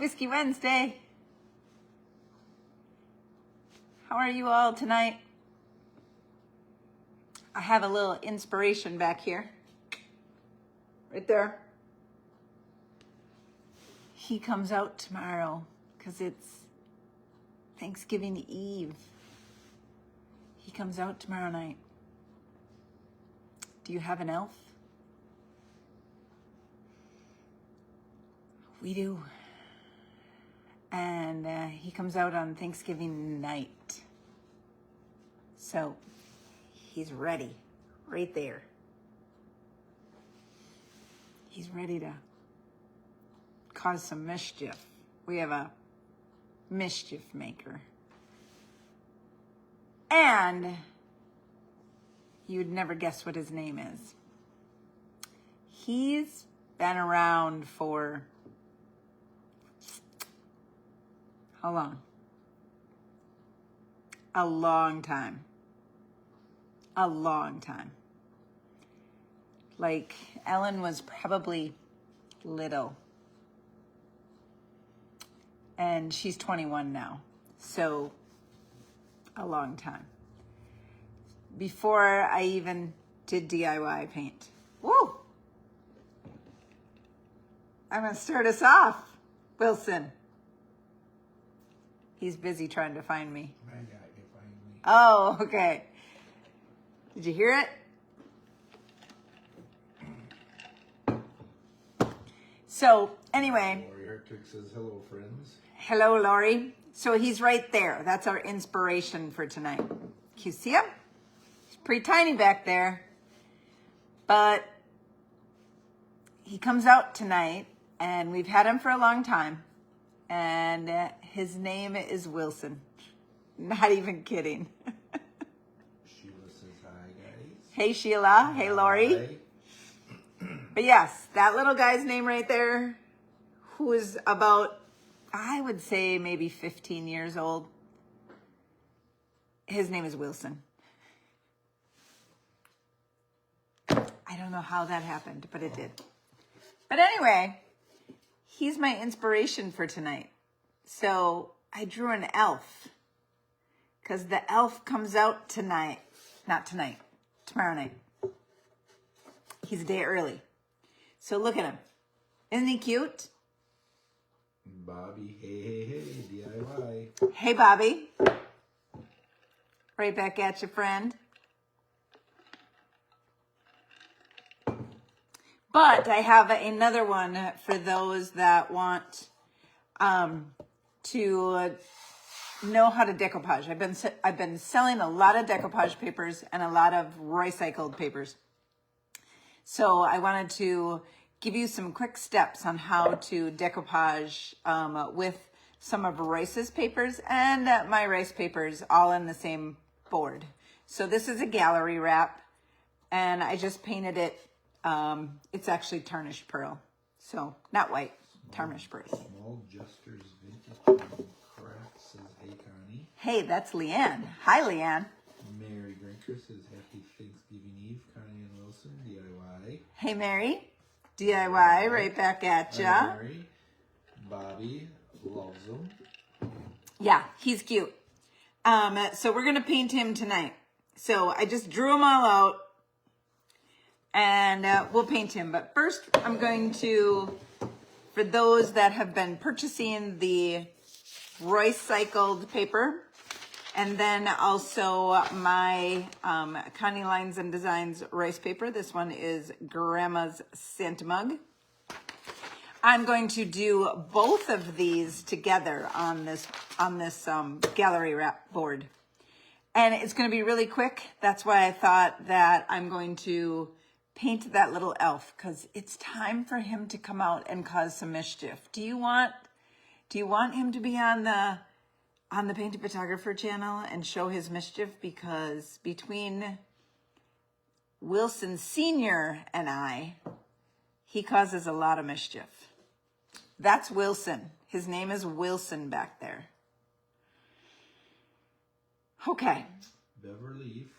Whiskey Wednesday. How are you all tonight? I have a little inspiration back here. Right there. He comes out tomorrow because it's Thanksgiving Eve. He comes out tomorrow night. Do you have an elf? We do. And he comes out on Thanksgiving night. So he's ready, right there. He's ready to cause some mischief. We have a mischief maker. And you'd never guess what his name is. He's been around for how long? A long time. A long time. Like, Ellen was probably little. And she's 21 now. So, a long time. Before I even did DIY paint. Woo! I'm going to start us off, Wilson. He's busy trying to find me. My guy can find me. Oh, okay. Did you hear it? So, anyway. Lori Hartwig says, hello, friends. Hello, Lori. So he's right there. That's our inspiration for tonight. Can you see him? He's pretty tiny back there. But he comes out tonight, and we've had him for a long time. And his name is Wilson. Not even kidding. Sheila says hi, guys. Hey, Sheila. Hey, Lori. Hi. But yes, that little guy's name right there, who is about, I would say maybe 15 years old. His name is Wilson. I don't know how that happened, but it did. But anyway, he's my inspiration for tonight. So I drew an elf because the elf comes out tonight. Not tonight, tomorrow night. He's a day early. So look at him. Isn't he cute? Bobby, hey, DIY. Hey, Bobby. Right back at you, friend. But I have another one for those that want to know how to decoupage. I've been selling a lot of decoupage papers and a lot of Roycycled papers. So I wanted to give you some quick steps on how to decoupage with some of Royce's papers and my Royce papers all in the same board. So this is a gallery wrap, and I just painted it. It's actually tarnished pearl. So not white, tarnished pearl. Small Jester's Vintage Crafts says, hey, Connie. Hey, that's Leanne. Hi, Leanne. Mary Grinker says, happy Thanksgiving Eve, Connie and Wilson, DIY. Hey, Mary. DIY, right back at ya. Hi, Mary. Bobby loves them. Yeah, he's cute. So we're going to paint him tonight. So I just drew them all out, and we'll paint him. But first, I'm going to, for those that have been purchasing the Roycycled paper, and then also my Connie Lines and Designs Royce paper. This one is Grandma's Santa Mug. I'm going to do both of these together on this gallery wrap board. And it's going to be really quick. That's why I thought that I'm going to paint that little elf, because it's time for him to come out and cause some mischief. Do you want him to be on the Painted Photographer channel and show his mischief? Because between Wilson Sr. and I, he causes a lot of mischief. That's Wilson. His name is Wilson back there. Okay. Beverly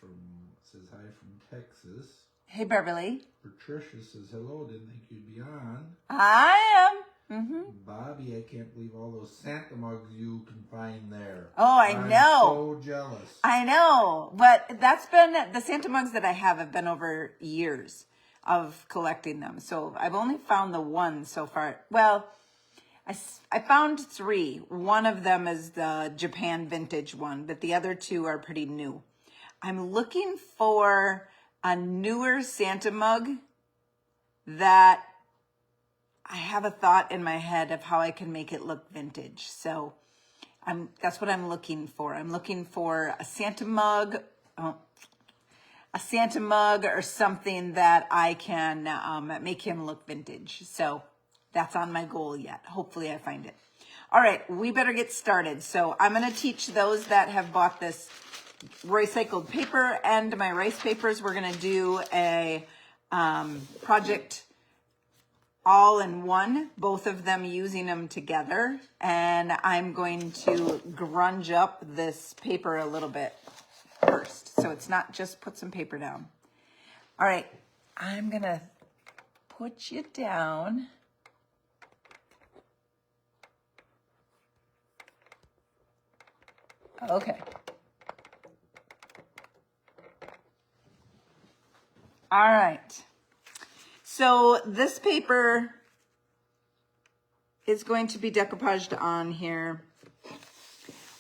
says hi from Texas. Hey, Beverly. Patricia says hello, didn't think you'd be on. I am. Bobby, I can't believe all those Santa mugs you can find there. Oh, I know. I'm so jealous. I know. But that's been, the Santa mugs that I have been over years of collecting them. So I've only found the one so far. Well, I found 3. One of them is the Japan vintage one, but the other 2 are pretty new. I'm looking for a newer Santa mug that I have a thought in my head of how I can make it look vintage. So that's what I'm looking for. I'm looking for a Santa mug, or something that I can make him look vintage. So that's on my goal yet. Hopefully I find it. All right, we better get started. So I'm going to teach those that have bought this Roycycled paper and my rice papers. We're going to do a project all in one, both of them using them together. And I'm going to grunge up this paper a little bit first. So it's not just put some paper down. All right, I'm going to put you down. Okay. All right. So this paper is going to be decoupaged on here.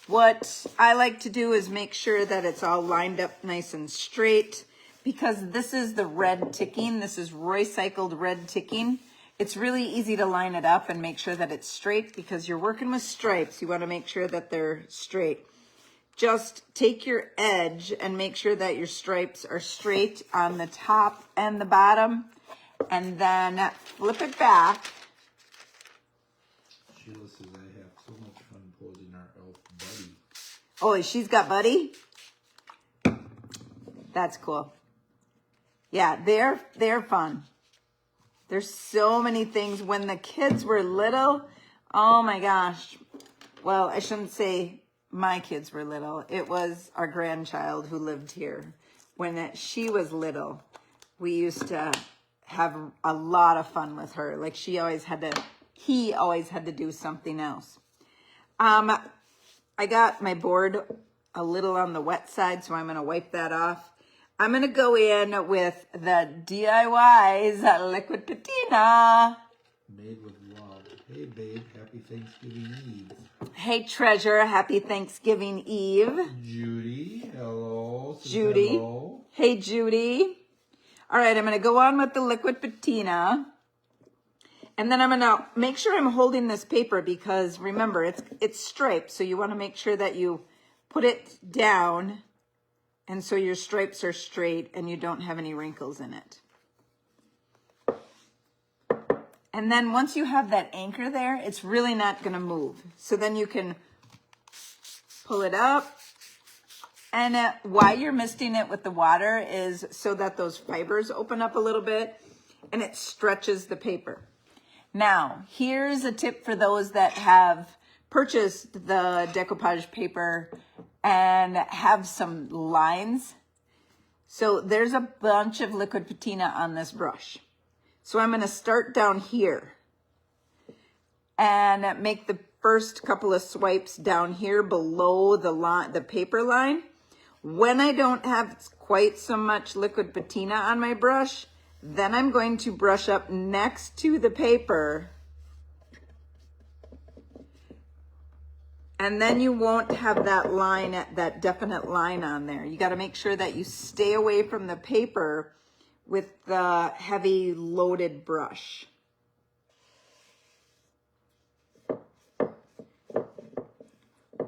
What I like to do is make sure that it's all lined up nice and straight, because this is the red ticking. This is Roycycled red ticking. It's really easy to line it up and make sure that it's straight, because you're working with stripes. You want to make sure that they're straight. Just take your edge and make sure that your stripes are straight on the top and the bottom, and then flip it back. Sheila says I have so much fun posing our elf Buddy. Oh, she's got Buddy? That's cool. Yeah, they're fun. There's so many things. When the kids were little, oh my gosh. Well, I shouldn't say my kids were little. It was our grandchild who lived here. When she was little, we used to have a lot of fun with her. Like he always had to do something else. I got my board a little on the wet side, so I'm going to wipe that off. I'm going to go in with the DIY's liquid patina. Made with love. Hey, babe. Happy Thanksgiving Eve. Hey, Treasure. Happy Thanksgiving Eve. Judy. Hello. Judy. Hello. Hey, Judy. All right, I'm going to go on with the liquid patina. And then I'm going to make sure I'm holding this paper, because remember, it's striped. So you want to make sure that you put it down, and so your stripes are straight and you don't have any wrinkles in it. And then once you have that anchor there, it's really not going to move. So then you can pull it up. And why you're misting it with the water is so that those fibers open up a little bit and it stretches the paper. Now, here's a tip for those that have purchased the decoupage paper and have some lines. So there's a bunch of liquid patina on this brush. So I'm going to start down here and make the first couple of swipes down here below the paper line. When I don't have quite so much liquid patina on my brush, then I'm going to brush up next to the paper. And then you won't have that line, that definite line on there. You got to make sure that you stay away from the paper with the heavy loaded brush.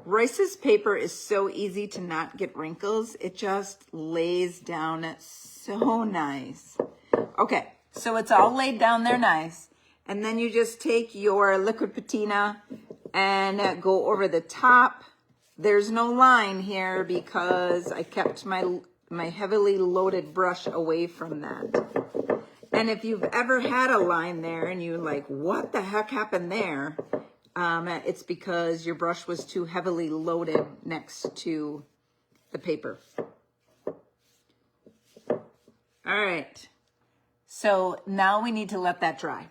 Royce's paper is so easy to not get wrinkles. It just lays down so nice. Okay, so it's all laid down there nice. And then you just take your liquid patina and go over the top. There's no line here because I kept my heavily loaded brush away from that. And if you've ever had a line there and you're like, what the heck happened there? It's because your brush was too heavily loaded next to the paper. All right. So now we need to let that dry.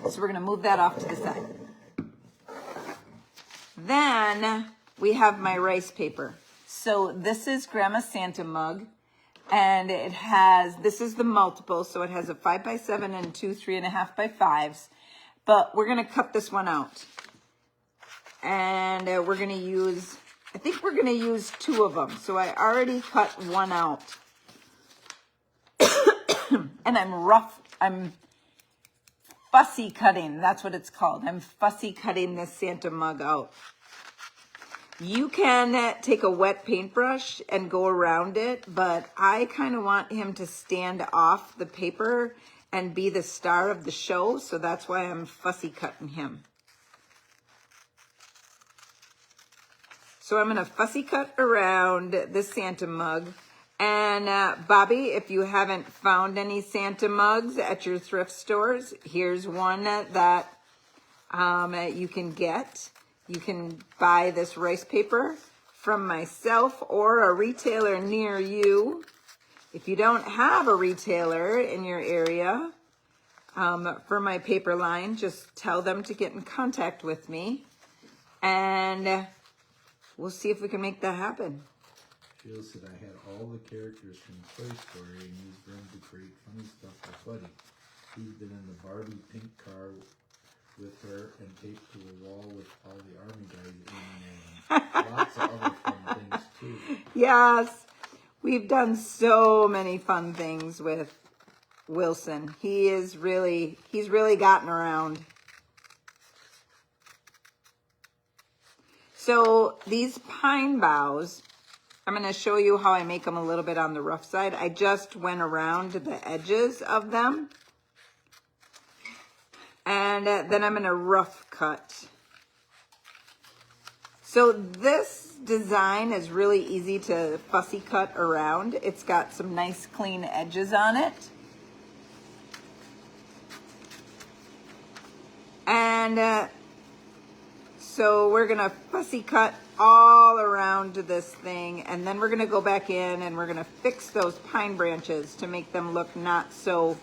So we're gonna move that off to the side. Then we have my rice paper. So this is Grandma Santa mug, and it has, this is the multiple, so it has a 5x7 and two 3.5x5s, but we're gonna cut this one out. And we're gonna use, I think we're gonna use 2 of them. So I already cut one out. And I'm fussy cutting, that's what it's called. I'm fussy cutting this Santa mug out. You can take a wet paintbrush and go around it, but I kind of want him to stand off the paper and be the star of the show, so that's why I'm fussy cutting him. So I'm gonna fussy cut around this Santa mug. And Bobby, if you haven't found any Santa mugs at your thrift stores, here's one that you can get. You can buy this rice paper from myself or a retailer near you. If you don't have a retailer in your area for my paper line, just tell them to get in contact with me. And we'll see if we can make that happen. Jill said I had all the characters from Toy Story and used them to create funny stuff for Buddy. He's been in the Barbie pink car with her and taped to the wall with all the army guys in, and lots of other fun things too. Yes, we've done so many fun things with Wilson. He's really gotten around. So these pine boughs, I'm going to show you how I make them a little bit on the rough side. I just went around the edges of them. And then I'm going to rough cut. So this design is really easy to fussy cut around. It's got some nice clean edges on it. And so we're going to fussy cut all around this thing, and then we're going to go back in and we're going to fix those pine branches to make them look not so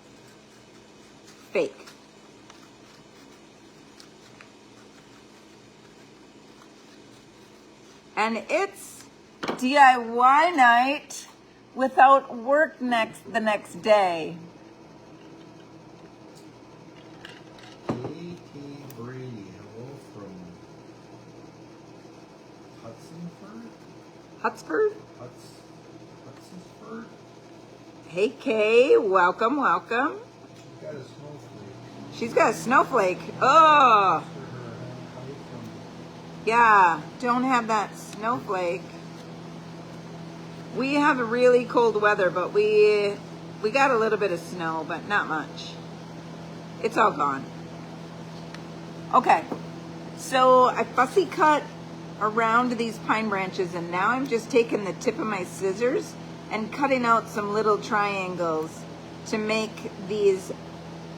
fake. And it's DIY night without work the next day. A.K. Brady, hello from Hudsonford? Hudsonsford? Hey Kay, welcome, welcome. She's got a snowflake. She's got a snowflake. Oh, yeah, don't have that snowflake. We have really cold weather, but we got a little bit of snow, but not much. It's all gone. Okay, so I fussy cut around these pine branches, and now I'm just taking the tip of my scissors and cutting out some little triangles to make these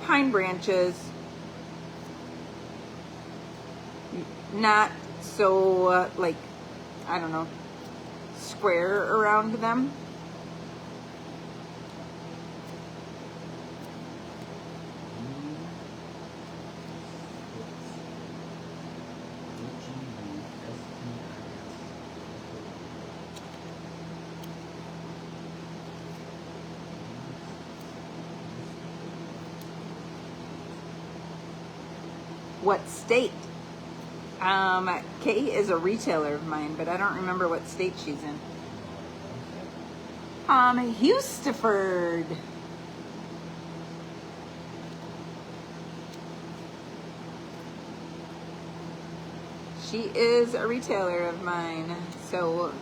pine branches not so like, I don't know, square around them. What state? Kate is a retailer of mine, but I don't remember what state she's in. Houstonford. She is a retailer of mine, so,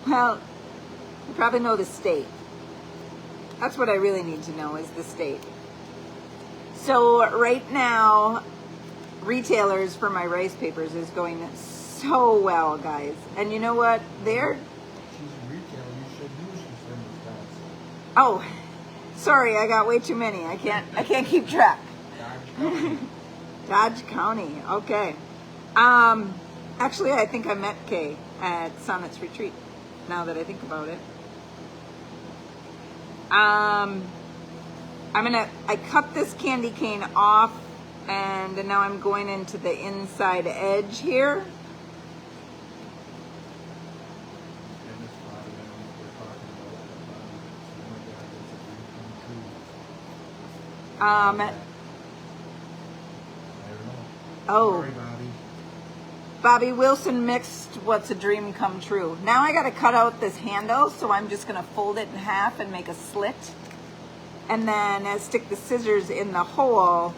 well, you probably know the state. That's what I really need to know, is the state. So right now, retailers for my rice papers is going so well, guys. And you know what? She's a retailer. You should know she's from Wisconsin. Oh, sorry, I got way too many. I can't keep track. Dodge County. Okay. Actually, I think I met Kay at Sonnet's Retreat, now that I think about it. I I cut this candy cane off, and now I'm going into the inside edge here. And this body, I don't know what we're talking about. Oh my God, it's a dream come true. I don't know. Oh. Sorry, Bobby. Bobby Wilson mixed What's a Dream Come True. Now I gotta cut out this handle, so I'm just gonna fold it in half and make a slit. And then stick the scissors in the hole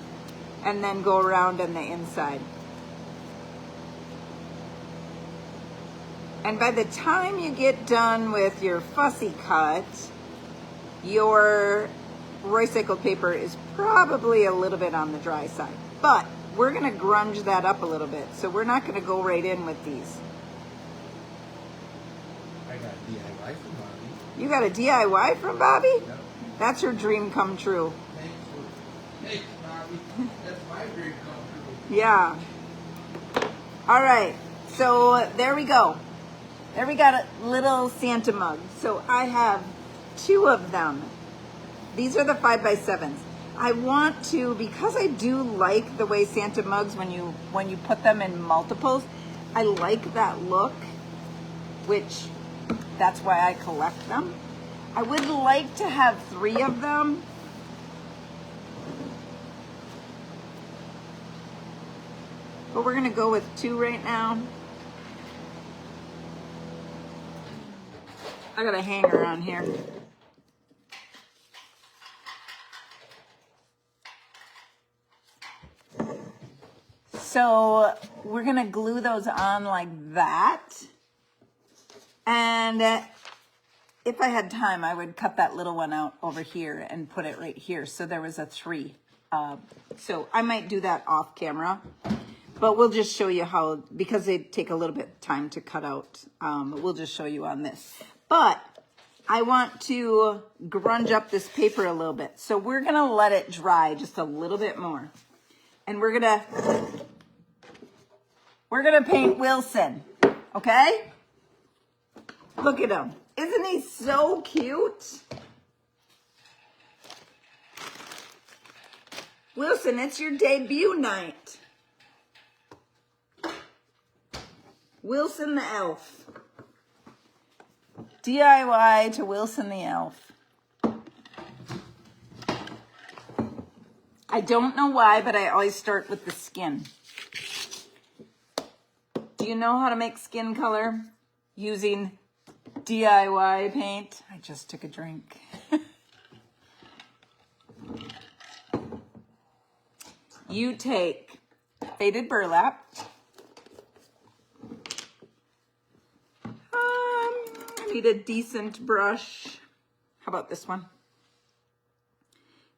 and then go around on the inside. And by the time you get done with your fussy cut, your Roycycled paper is probably a little bit on the dry side. But we're gonna grunge that up a little bit, so we're not gonna go right in with these. I got DIY from Bobby. You got a DIY from Bobby? Yep. That's her dream come true. Thanks, Bobby. That's my dream come true. Yeah. All right, so there we go. There we got a little Santa mug. So I have 2 of them. These are the 5x7s. I want to, because I do like the way Santa mugs, when you put them in multiples, I like that look, which that's why I collect them. I would like to have 3 of them. But we're gonna go with 2 right now. I got a hanger on here. So we're gonna glue those on like that. And if I had time, I would cut that little one out over here and put it right here. So there was a 3. So I might do that off camera, but we'll just show you how, because they take a little bit of time to cut out. We'll just show you on this. But I want to grunge up this paper a little bit. So we're gonna let it dry just a little bit more. And we're gonna paint Wilson, okay? Look at him. Isn't he so cute? Wilson, it's your debut night. Wilson the elf. DIY to Wilson the elf. I don't know why, but I always start with the skin. Do you know how to make skin color using DIY paint? I just took a drink. You take faded burlap. I need a decent brush. How about this one?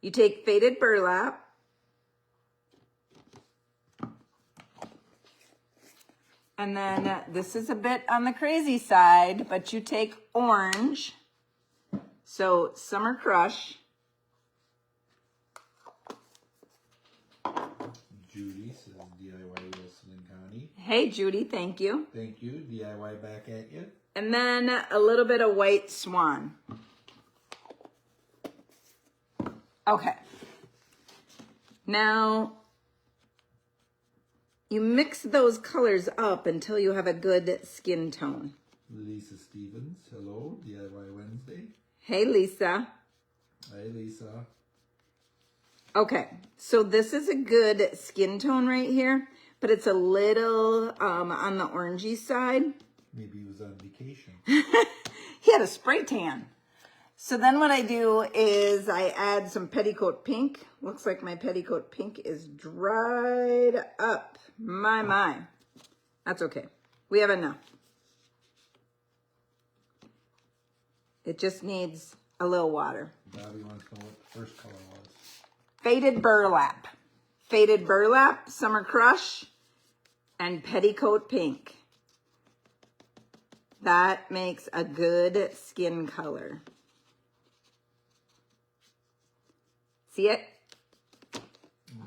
You take faded burlap. And then this is a bit on the crazy side, but you take orange. So Summer Crush. Judy says DIY Wilson and Connie. Hey, Judy, thank you. Thank you. DIY back at you. And then a little bit of White Swan. Okay. Now, you mix those colors up until you have a good skin tone. Lisa Stevens, hello. DIY Wednesday. Hey, Lisa. Hi, Lisa. Okay, so this is a good skin tone right here, but it's a little on the orangey side. Maybe he was on vacation. He had a spray tan. So then what I do is I add some petticoat pink. Looks like my petticoat pink is dried up. My. That's okay. We have enough. It just needs a little water. Bobby wants to know what the first color was. Faded burlap. Faded burlap, Summer Crush, and petticoat pink. That makes a good skin color. See it?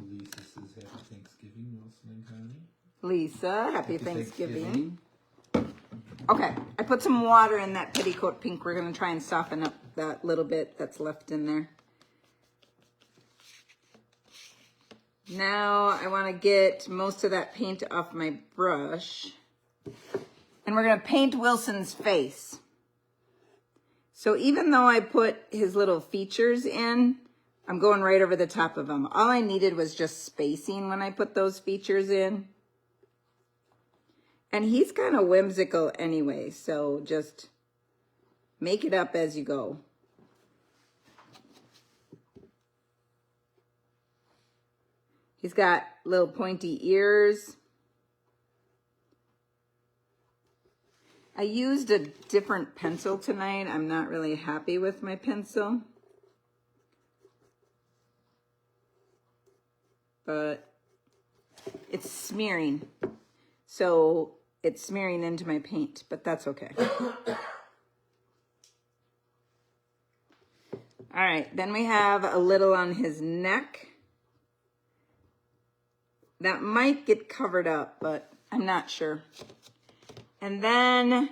Lisa says happy Thanksgiving, Wilson and Connie. Lisa, happy Thanksgiving. Okay, I put some water in that petticoat pink. We're going to try and soften up that little bit that's left in there. Now I want to get most of that paint off my brush. And we're going to paint Wilson's face. So even though I put his little features in, I'm going right over the top of them. All I needed was just spacing when I put those features in. And he's kind of whimsical anyway, so just make it up as you go. He's got little pointy ears. I used a different pencil tonight. I'm not really happy with my pencil. But it's smearing. So it's smearing into my paint, but that's okay. All right, then we have a little on his neck. That might get covered up, but I'm not sure. And then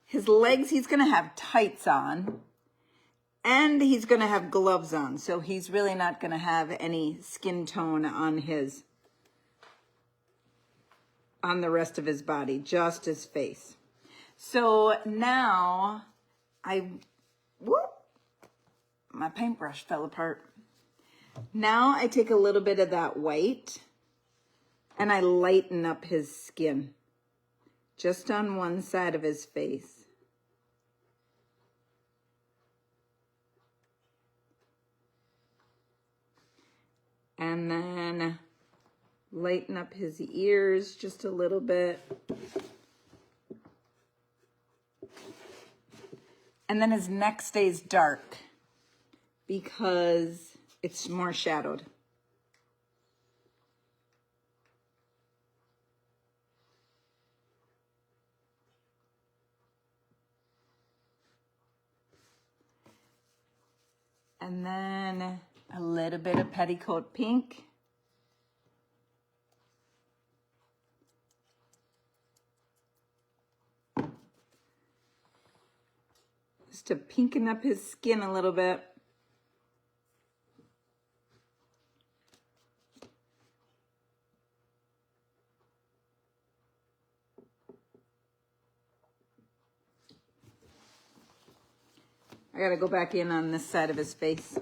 his legs, he's gonna have tights on. And he's gonna have gloves on, so he's really not gonna have any skin tone on the rest of his body, just his face. So now my paintbrush fell apart. Now I take a little bit of that white and I lighten up his skin just on one side of his face. And then lighten up his ears just a little bit. And then his neck stays dark because it's more shadowed. And then a little bit of petticoat pink. Just to pinken up his skin a little bit. I gotta go back in on this side of his face.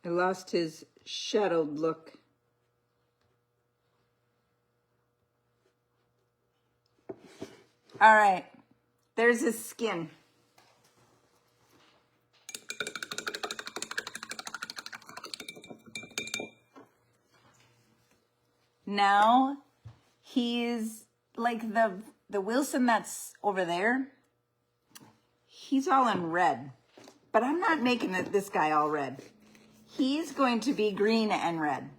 I lost his shadowed look. All right, there's his skin. Now he's like the Wilson that's over there. He's all in red, but I'm not making this guy all red. He's going to be green and red.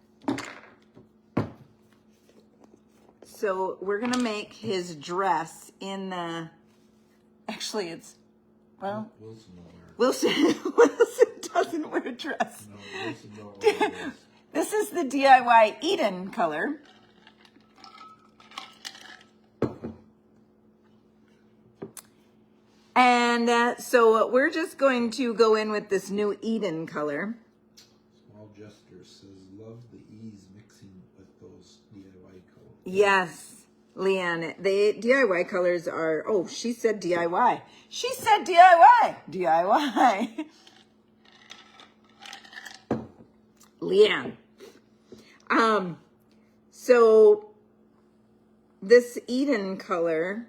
So we're gonna make his dress in the, actually it's, well, Wilson doesn't wear a dress. No, Wilson don't wear a dress. This is the DIY Eden color. And so we're just going to go in with this new Eden color. Small Jester says, love the ease mixing with those DIY colors. Yes, Leanne, the DIY colors are, oh, she said DIY. She said DIY. DIY. Leanne. So this Eden color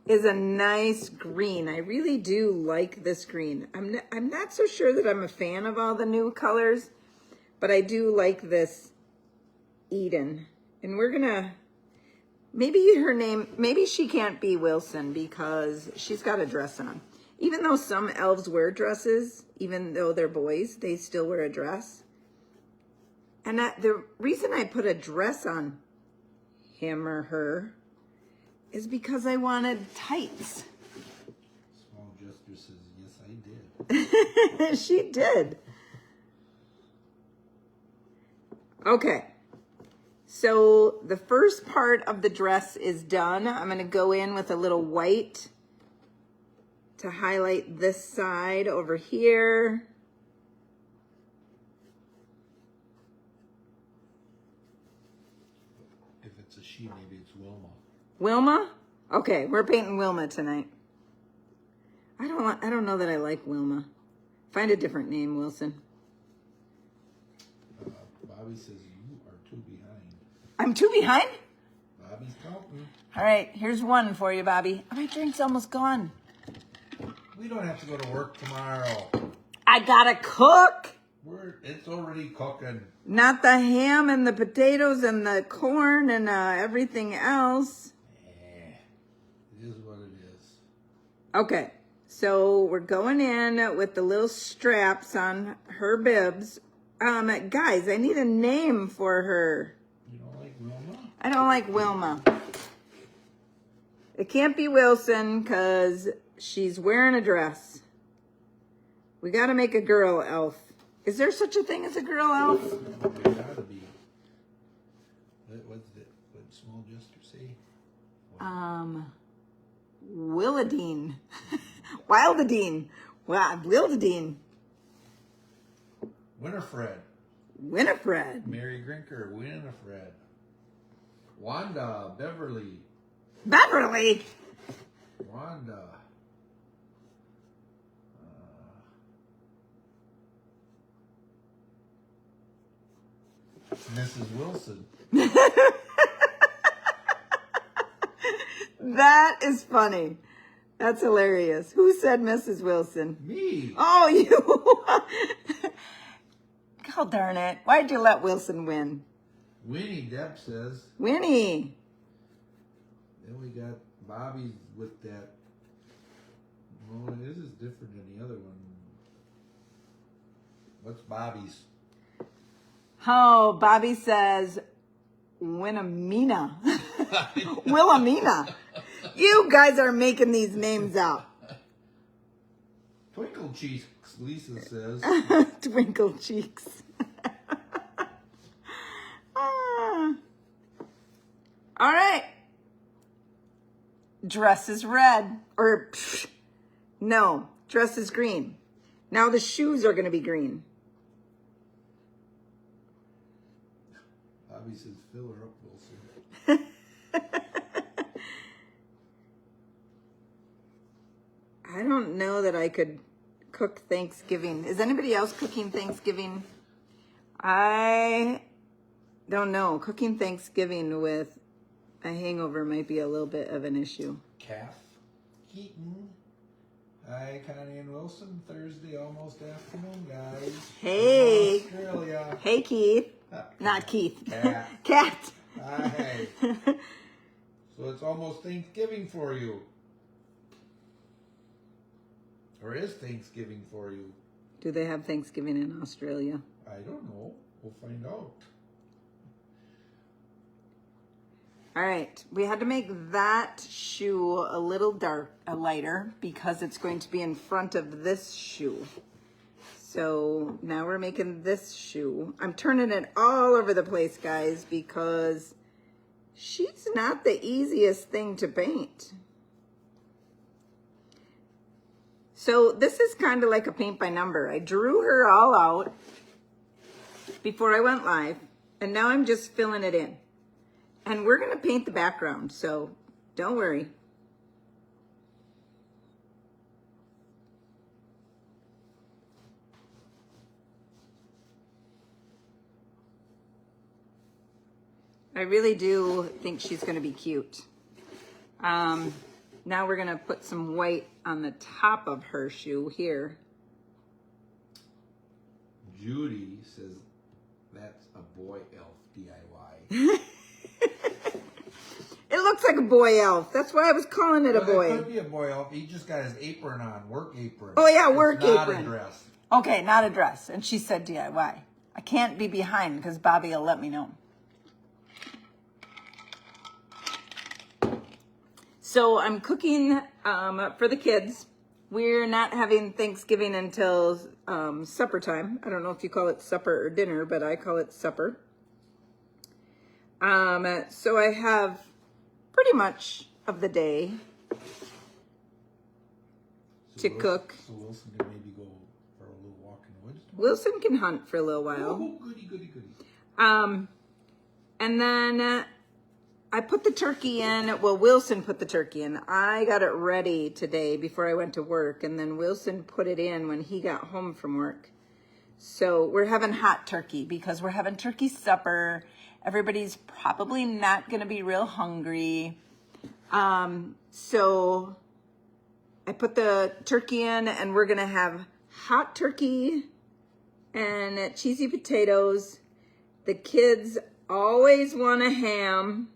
is a nice green. I really do like this green. I'm not so sure that I'm a fan of all the new colors, but I do like this Eden. And we're gonna, maybe she can't be Wilson because she's got a dress on. Even though some elves wear dresses, even though they're boys, they still wear a dress. And the reason I put a dress on him or her is because I wanted tights. Small Jester says, yes, I did. She did. Okay. So the first part of the dress is done. I'm going to go in with a little white to highlight this side over here. If it's a she, maybe it's Wilma. Wilma? Okay, we're painting Wilma tonight. I don't know that I like Wilma. Find a different name, Wilson. Bobby says you are too behind. I'm too behind? Bobby's counting. All right, here's one for you, Bobby. My drink's almost gone. We don't have to go to work tomorrow. I gotta cook. It's already cooking. Not the ham and the potatoes and the corn and everything else. It is what it is. Okay, so we're going in with the little straps on her bibs. Guys, I need a name for her. You don't like Wilma? I don't like Wilma. It can't be Wilson because she's wearing a dress. We got to make a girl elf. Is there such a thing as a girl elf? There gotta be. What's it? What small gesture say? Willadine. Wildadine. Wildadine. Winifred. Mary Grinker. Winifred. Wanda. Beverly. Wanda. Mrs. Wilson. That is funny. That's hilarious. Who said Mrs. Wilson? Me. Oh, you. God darn it. Why'd you let Wilson win? Winnie, Deb says. Winnie. Then we got Bobby with that. Oh, this is different than the other one. What's Bobby's? Oh, Bobby says Wilhelmina. Wilhelmina. You guys are making these names up. Twinkle Cheeks, Lisa says. Twinkle cheeks. Ah. All right. Dress is red. Or, no, dress is green. Now the shoes are going to be green. Bobby says, fill her up, Wilson. I don't know that I could cook Thanksgiving. Is anybody else cooking Thanksgiving? I don't know. Cooking Thanksgiving with a hangover might be a little bit of an issue. Calf Keaton. Hi, Connie and Wilson. Thursday, almost afternoon, guys. Hey. From Australia. Hey, Keith. Not Keith. Cat. Cat. Hi. So it's almost Thanksgiving for you. Or is Thanksgiving for you? Do they have Thanksgiving in Australia? I don't know. We'll find out. All right, we had to make that shoe a little lighter because it's going to be in front of this shoe. So now we're making this shoe. I'm turning it all over the place, guys, because she's not the easiest thing to paint. So this is kind of like a paint by number. I drew her all out before I went live, and now I'm just filling it in. And we're gonna paint the background, so don't worry. I really do think she's gonna be cute. Now we're gonna put some white on the top of her shoe here. Judy says that's a boy elf DIY. It looks like a boy elf. That's why I was calling it a boy. It could be a boy elf. He just got his apron on, work apron. Oh yeah, work it's apron. Not a dress. Okay, not a dress. And she said DIY. I can't be behind because Bobby will let me know. So I'm cooking for the kids. We're not having Thanksgiving until supper time. I don't know if you call it supper or dinner, but I call it supper. So I have pretty much of the day. to cook. So Wilson can maybe go for a little walk in the woods tomorrow? Wilson can hunt for a little while. Oh, goody, goody, goody. And then I put the turkey in. Well, Wilson put the turkey in. I got it ready today before I went to work, and then Wilson put it in when he got home from work. So we're having hot turkey because we're having turkey supper. Everybody's probably not going to be real hungry. So I put the turkey in, and we're going to have hot turkey and cheesy potatoes. The kids always want a ham.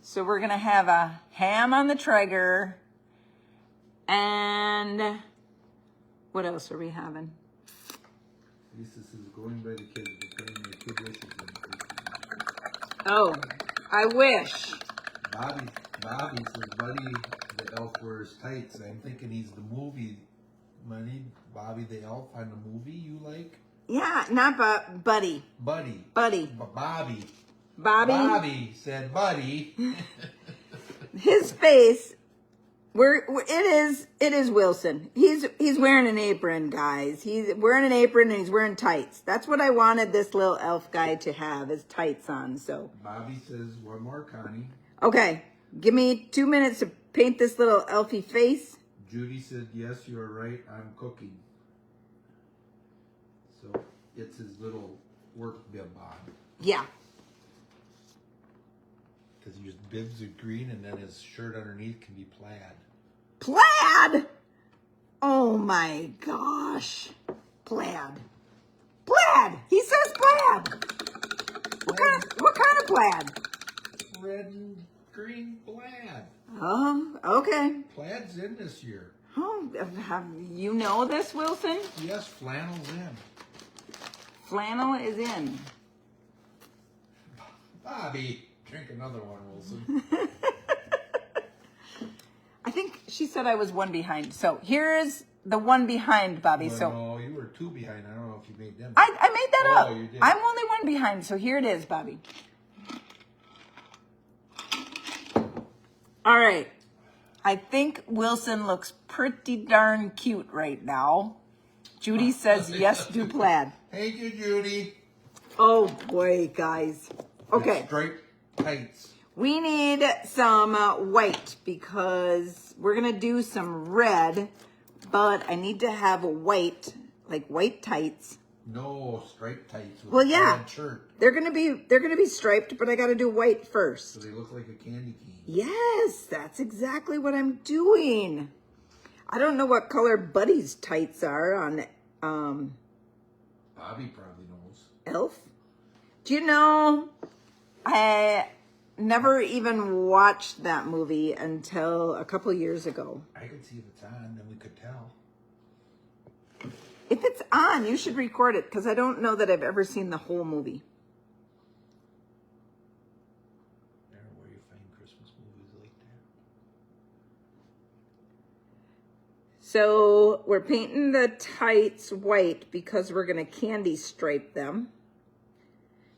So we're going to have a ham on the Traeger. And what else are we having? Lisa says, going by the kids, we're putting your kid wishes in. Oh, I wish. Bobby says, Buddy the elf wears tights. I'm thinking he's the movie. Money, Bobby the elf on the movie you like? Yeah, not Buddy. Buddy. Bobby. Bobby said Buddy. His face. It is Wilson. He's wearing an apron, guys. He's wearing an apron and he's wearing tights. That's what I wanted this little elf guy to have, is tights on. So Bobby says, one more, Connie. okay, give me 2 minutes to paint this little elfy face. Judy said, yes, you're right, I'm cooking. So it's his little work bib on. Yeah. Because his bibs are green and then his shirt underneath can be plaid. Plaid? Oh my gosh. Plaid. Plaid! He says plaid! What kind of plaid? Red and green plaid. Oh, okay. Plaid's in this year. Oh, have you know this, Wilson? Yes, flannel's in. Flannel is in. Bobby, drink another one, Wilson. I think she said I was one behind. So here's the one behind, Bobby. Well, so no, you were two behind. I don't know if you made them. I made that up. You did. I'm only one behind. So here it is, Bobby. All right. I think Wilson looks pretty darn cute right now. Judy says, yes, do plaid. Thank you, Judy. Oh, boy, guys. Okay. Striped tights. We need some white because we're going to do some red, but I need to have white, like white tights. No, striped tights with Well, a yeah. plaid shirt. They're going to be striped, but I got to do white first. So they look like a candy cane. Yes, that's exactly what I'm doing. I don't know what color Buddy's tights are on Bobby probably knows. Elf. Do you know, I never even watched that movie until a couple years ago. I could see if it's on, then we could tell. If it's on, you should record it because I don't know that I've ever seen the whole movie. There, where you find Christmas movies like that. So we're painting the tights white because we're going to candy stripe them.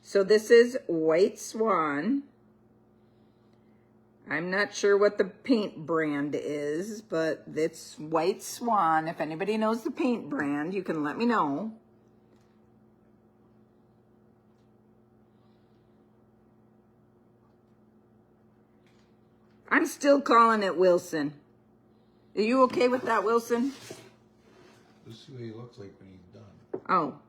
So this is White Swan. I'm not sure what the paint brand is, but it's White Swan. If anybody knows the paint brand, you can let me know. I'm still calling it Wilson. Are you okay with that, Wilson? Let's see what he looks like when he's done. Oh.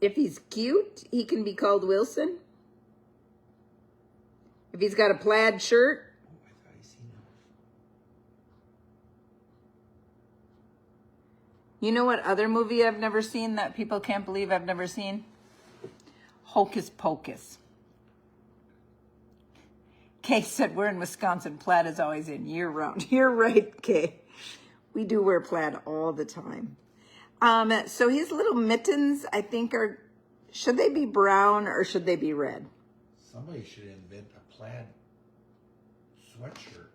If he's cute, he can be called Wilson. If he's got a plaid shirt. Oh, I thought I seen him. You know what other movie I've never seen that people can't believe I've never seen? Hocus Pocus. Kay said we're in Wisconsin. Plaid is always in year round. You're right, Kay. We do wear plaid all the time. So his little mittens, I think, should they be brown or should they be red? Somebody should invent a plaid sweatshirt.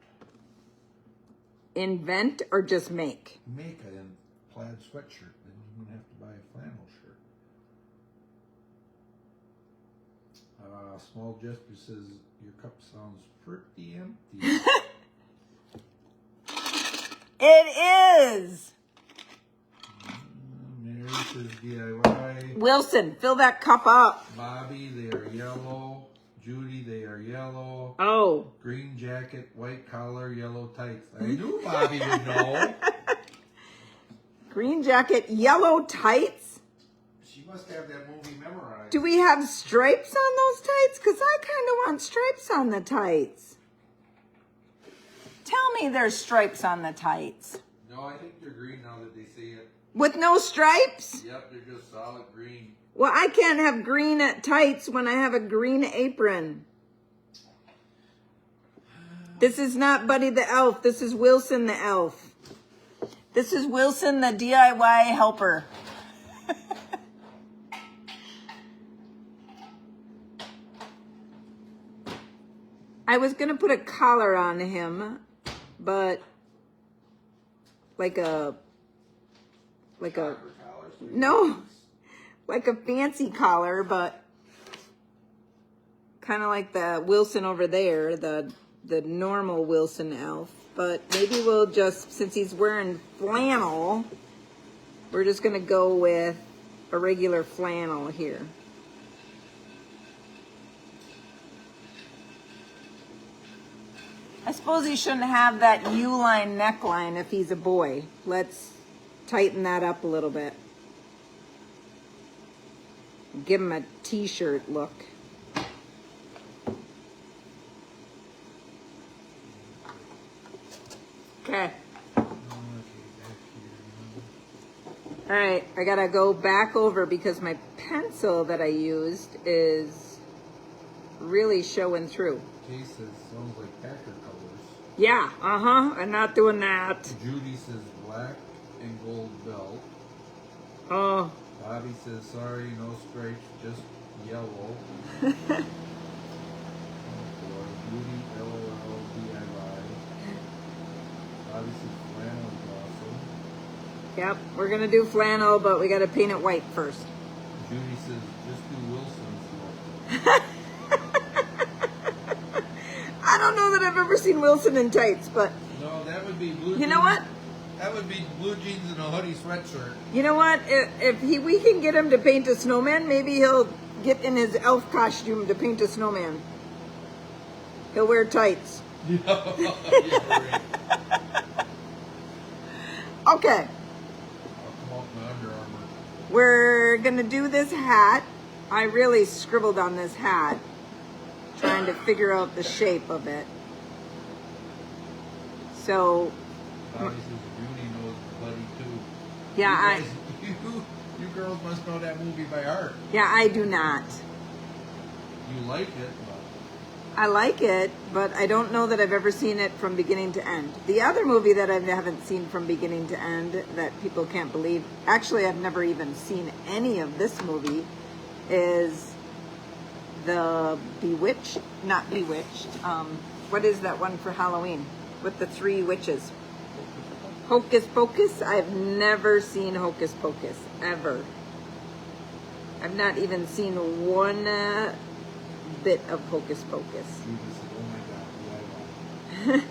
Invent or just make? Make a plaid sweatshirt. Then you wouldn't have to buy a flannel shirt. Small Jester says, your cup sounds pretty empty. It is. Mary says DIY. Wilson, fill that cup up. Bobby, they are yellow. Judy, they are yellow. Oh. Green jacket, white collar, yellow tights. I knew Bobby would know. Green jacket, yellow tights. She must have that movie memorized. Do we have stripes on those tights? Because I kind of want stripes on the tights. Tell me there's stripes on the tights. No, I think they're green now that they say it. With no stripes? Yep, they're just solid green. Well, I can't have green tights when I have a green apron. This is not Buddy the Elf. This is Wilson the Elf. This is Wilson the DIY helper. I was going to put a collar on him, but like a no, like a fancy collar, but kind of like the Wilson over there, the normal Wilson elf. But maybe we'll just, since he's wearing flannel, we're just going to go with a regular flannel here. I suppose he shouldn't have that U-line neckline if he's a boy. Let's tighten that up a little bit. Give him a t-shirt look. Okay. All right, I gotta go back over because my pencil that I used is really showing through. Kay says sounds like Packer colors. Yeah, I'm not doing that. Judy says black and gold belt. Oh. Bobby says sorry, no stripes, just yellow. Oh boy, Judy, LOL, DIY. Bobby says flannel is awesome. Yep, we're gonna do flannel, but we gotta paint it white first. Judy says just do Wilson's look. I don't know that I've ever seen Wilson in tights, but No, that would be blue jeans. you know what? That would be blue jeans and a hoodie sweatshirt. You know what? If we can get him to paint a snowman, maybe he'll get in his elf costume to paint a snowman. He'll wear tights. Yeah, right. Okay. I'll come out in my Under Armour. We're gonna do this hat. I really scribbled on this hat, trying to figure out the shape of it. So, Bobby says Judy knows Buddy too. yeah, You girls must know that movie by heart. yeah, I do not. You like it, but I like it, but I don't know that I've ever seen it from beginning to end. The other movie that I haven't seen from beginning to end that people can't believe, actually I've never even seen any of this movie, is the Bewitched, not Bewitched, what is that one for Halloween with the 3 witches? Hocus Pocus? I've never seen Hocus Pocus, ever. I've not even seen one bit of Hocus Pocus. Judy says, oh my God, DIY.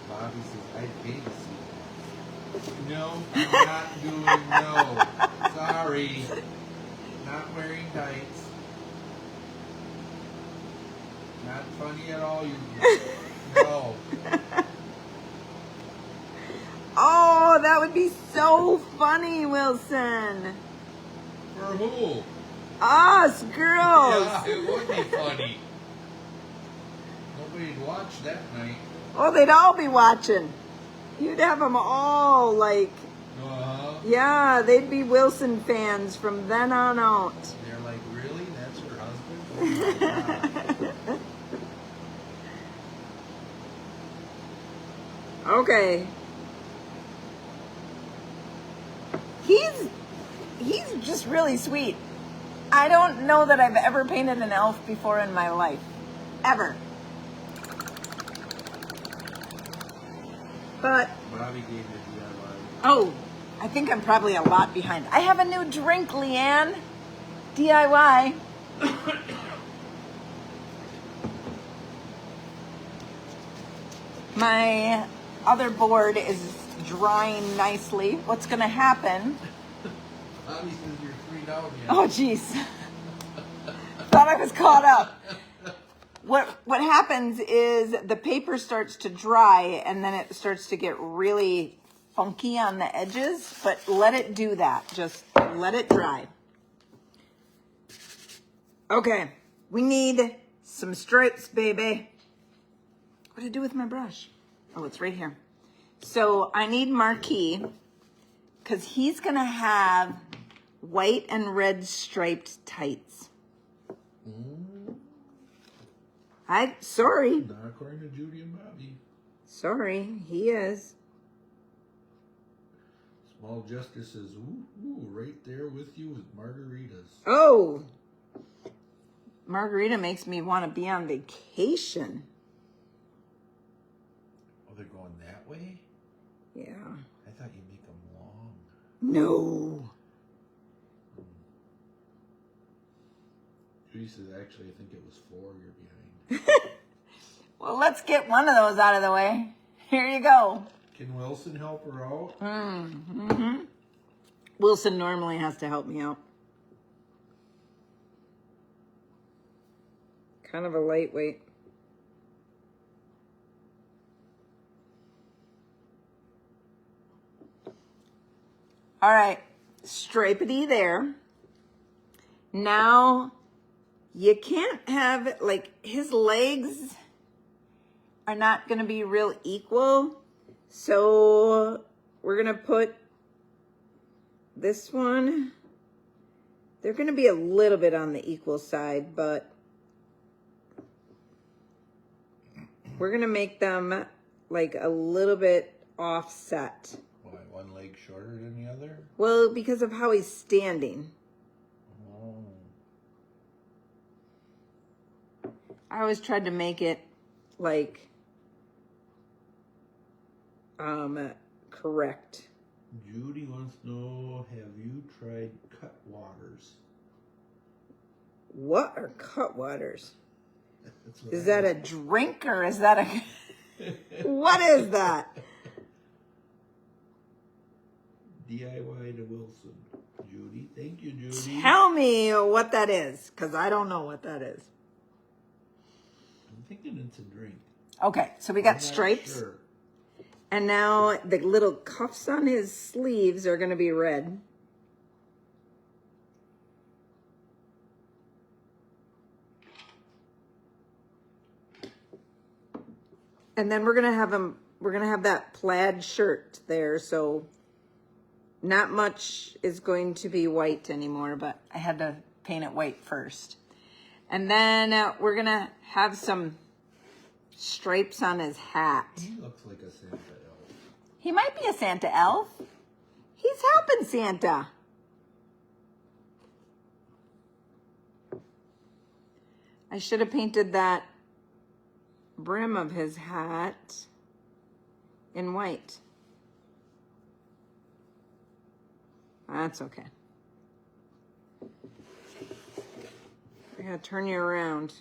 Bobby says, I'd pay to see that. No, I'm not doing no. Sorry. Not wearing tights. Not funny at all, you. No. Oh, that would be so funny, Wilson. For who? Us, girls. Yeah, it would be funny. Nobody'd watch that night. Oh, they'd all be watching. You'd have them all like, yeah, they'd be Wilson fans from then on out. They're like, really? That's your husband? Oh my God. Okay. He's just really sweet. I don't know that I've ever painted an elf before in my life. Ever. But, Bobby gave it DIY. oh, I think I'm probably a lot behind. I have a new drink, Leanne. DIY. My other board is drying nicely, what's gonna happen? Bobby says you're 3 down yet. Oh, geez. Thought I was caught up. What happens is the paper starts to dry and then it starts to get really funky on the edges, but let it do that. Just let it dry. Okay, we need some stripes, baby. What did I do with my brush? Oh, it's right here. So I need Marquis because he's gonna have white and red striped tights. Sorry. Not according to Judy and Bobby. Sorry, he is. Small Justice says, ooh, right there with you with margaritas. Oh, margarita makes me want to be on vacation. Oh, they're going that way? Yeah. I thought you'd make them long. No. Judy says, actually, I think it was 4 you're behind. Well, let's get one of those out of the way. Here you go. Can Wilson help her out? Mm-hmm. Wilson normally has to help me out. Kind of a lightweight. All right, stripedy there. Now, you can't have, like, his legs are not going to be real equal. So we're going to put this one. They're going to be a little bit on the equal side, but we're going to make them like a little bit offset. Why, one leg shorter than the other? Well, because of how he's standing. Oh. I always tried to make it like correct. Judy wants to know, have you tried Cutwaters? What are Cutwaters? Is I that a drink or is that a what is that? DIY to Wilson. Judy. Thank you, Judy. Tell me what that is, because I don't know what that is. I'm thinking it's a drink. Okay, so we I'm got not stripes. sure. And now the little cuffs on his sleeves are going to be red. And then we're going to have that plaid shirt there. So not much is going to be white anymore, but I had to paint it white first. And then we're going to have some stripes on his hat. He looks like a Santa elf. He might be a Santa elf. He's helping Santa. I should have painted that brim of his hat in white. That's okay. I gotta turn you around.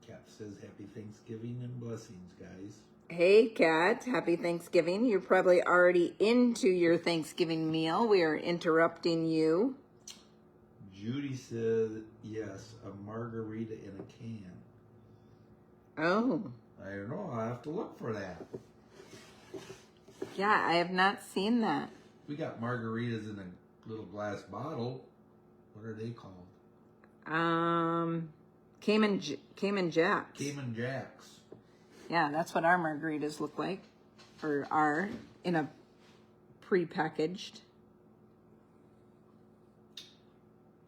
Kat says happy Thanksgiving and blessings, guys. Hey, Kat, happy Thanksgiving. You're probably already into your Thanksgiving meal. We are interrupting you. Judy said, yes, a margarita in a can. Oh. I don't know. I'll have to look for that. Yeah, I have not seen that. We got margaritas in a little glass bottle. What are they called? Cayman Jacks. Cayman Jacks. Yeah, that's what our margaritas look like. Or are in a pre-packaged.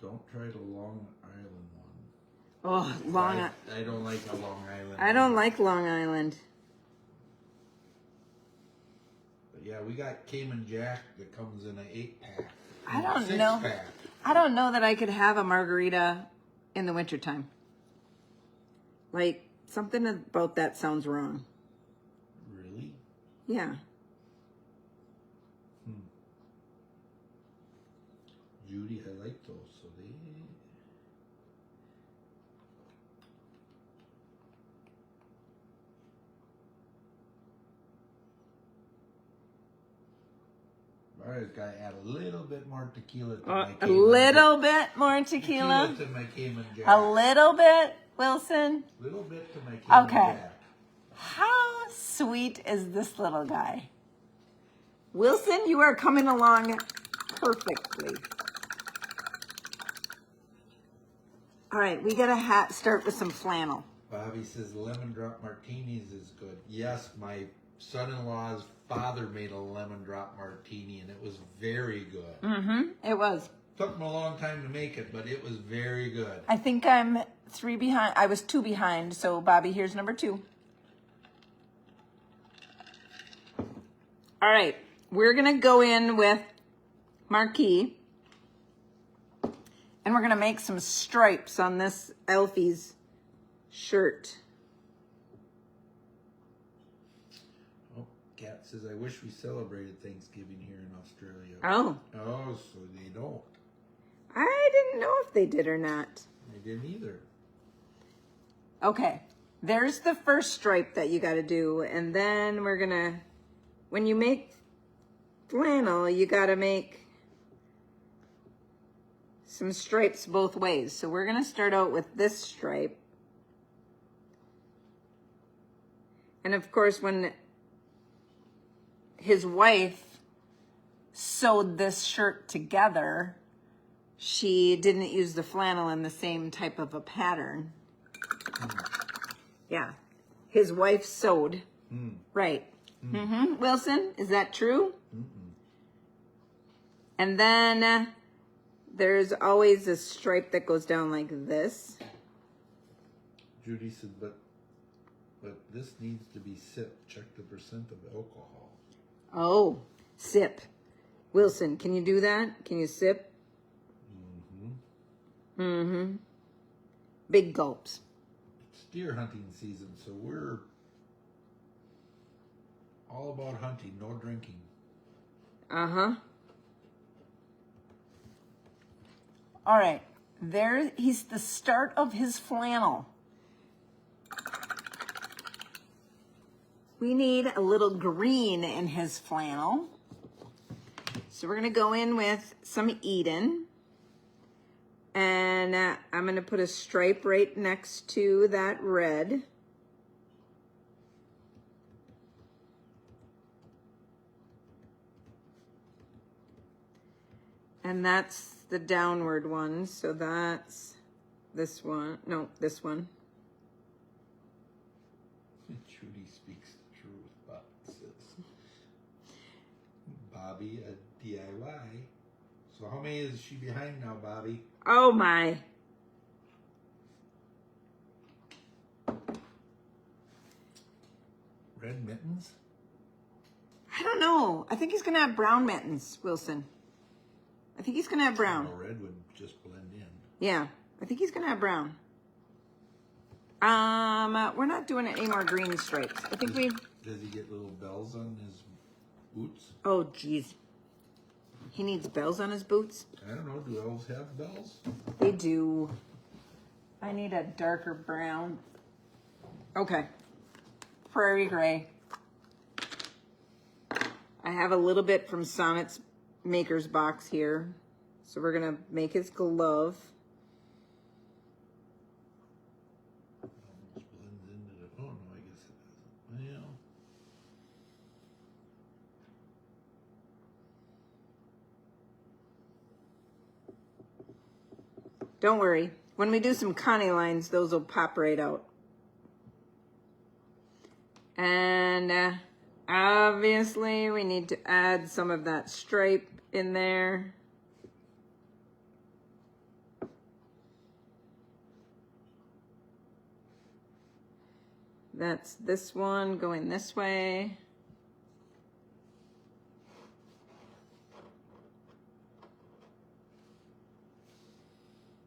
Don't try the Long Island one. Oh, I don't like a Long Island. I don't like Long Island. But yeah, we got Cayman Jack that comes in an 8-pack. I don't 6-pack. I don't know that I could have a margarita in the wintertime. Like, something about that sounds wrong. Really? Yeah. Judy, I like those. So they... always gotta add a little bit more tequila to my A Cayman. little bit more tequila. To my Cayman Jack. A little bit, Wilson. Little bit to my Cayman Okay. Jack. How sweet is this little guy? Wilson, you are coming along perfectly. All right, we gotta start with some flannel. Bobby says lemon drop martinis is good. Yes, my son-in-law's father made a lemon drop martini, and it was very good. Mm-hmm, it was. Took him a long time to make it, but it was very good. I think I'm 3 behind. I was 2 behind, so Bobby, here's number 2. All right, we're gonna go in with marquee, and we're gonna make some stripes on this Elfie's shirt. Oh, Kat says, I wish we celebrated Thanksgiving here in Australia. Oh, Oh, so they don't. I didn't know if they did or not. They didn't either. Okay, there's the first stripe that you gotta do, and then we're gonna, when you make flannel, you gotta make some stripes both ways. So we're gonna start out with this stripe. And of course, when his wife sewed this shirt together, she didn't use the flannel in the same type of a pattern. Yeah, his wife sewed. Right. Wilson, is that true? And then there's always a stripe that goes down like this. Judy said, but this needs to be sipped. Check the percent of alcohol. Oh, sip. Wilson, can you do that? Can you sip? Big gulps. It's deer hunting season, so we're all about hunting, no drinking. Uh-huh. All right, there, he's the start of his flannel. We need a little green in his flannel. So we're gonna go in with some Eden. And I'm gonna put a stripe right next to that red. And that's the downward one, so that's this one. No, this one. Judy speaks the truth, but says Bobby a DIY. So how many is she behind now, Bobby? Oh my. Red mittens? I don't know. I think he's gonna have brown mittens, Wilson. I think he's gonna have brown. Oh, red would just blend in. Yeah, I think he's gonna have brown. We're not doing any more green stripes. I think we've. Does he get little bells on his boots? Oh, geez. He needs bells on his boots? I don't know. Do elves have bells? They do. I need a darker brown. Okay. Prairie gray. I have a little bit from Sonnet's Maker's Box here. So we're going to make his glove. Almost blends into the. Oh, no, I guess it doesn't. Well. Don't worry. When we do some Connie lines, those will pop right out. And obviously we need to add some of that stripe in there. That's this one going this way.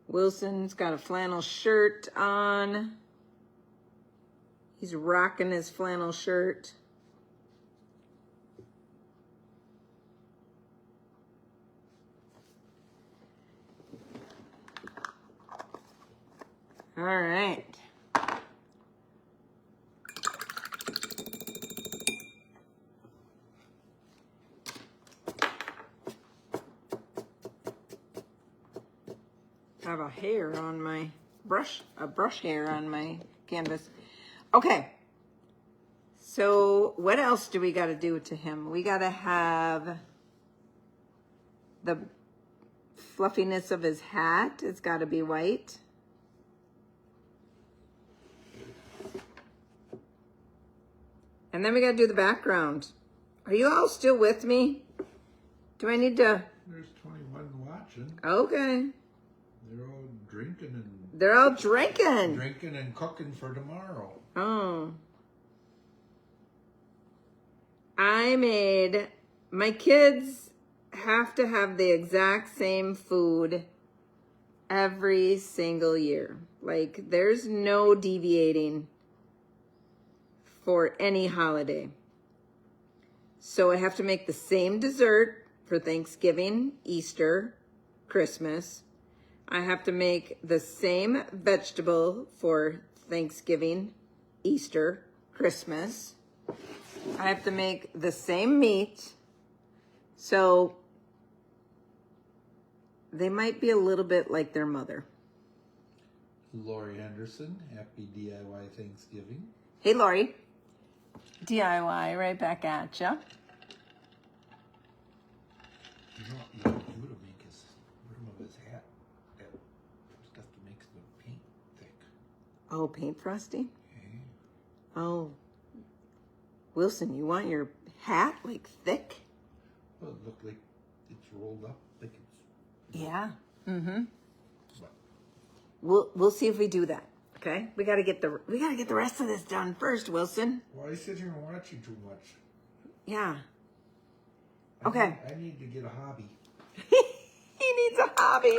Wilson's got a flannel shirt on. He's rocking his flannel shirt. All right. have a hair on my brush, a brush hair on my canvas. Okay. So what else do we got to do to him? We got to have the fluffiness of his hat. It's got to be white. And then we got to do the background. Are you all still with me? Do I need to? There's 21 watching. Okay. They're all drinking and They're all drinking. drinking and cooking for tomorrow. Oh. My kids have to have the exact same food every single year. Like, there's no deviating for any holiday. So I have to make the same dessert for Thanksgiving, Easter, Christmas. I have to make the same vegetable for Thanksgiving, Easter, Christmas. I have to make the same meat. So they might be a little bit like their mother. Lori Henderson, happy DIY Thanksgiving. Hey, Lori. DIY right back at ya. You know what you could do to make his rim of his hat? Stuff to make the paint thick. Oh, paint frosting? Okay. Oh. Wilson, you want your hat like thick? Well, it looked like it's rolled up, like it's. Yeah. Mm-hmm. What? We'll see if we do that. Okay? We gotta get the rest of this done first, Wilson. Why sit here and watch you too much? Yeah. Okay. I need to get a hobby. He needs a hobby.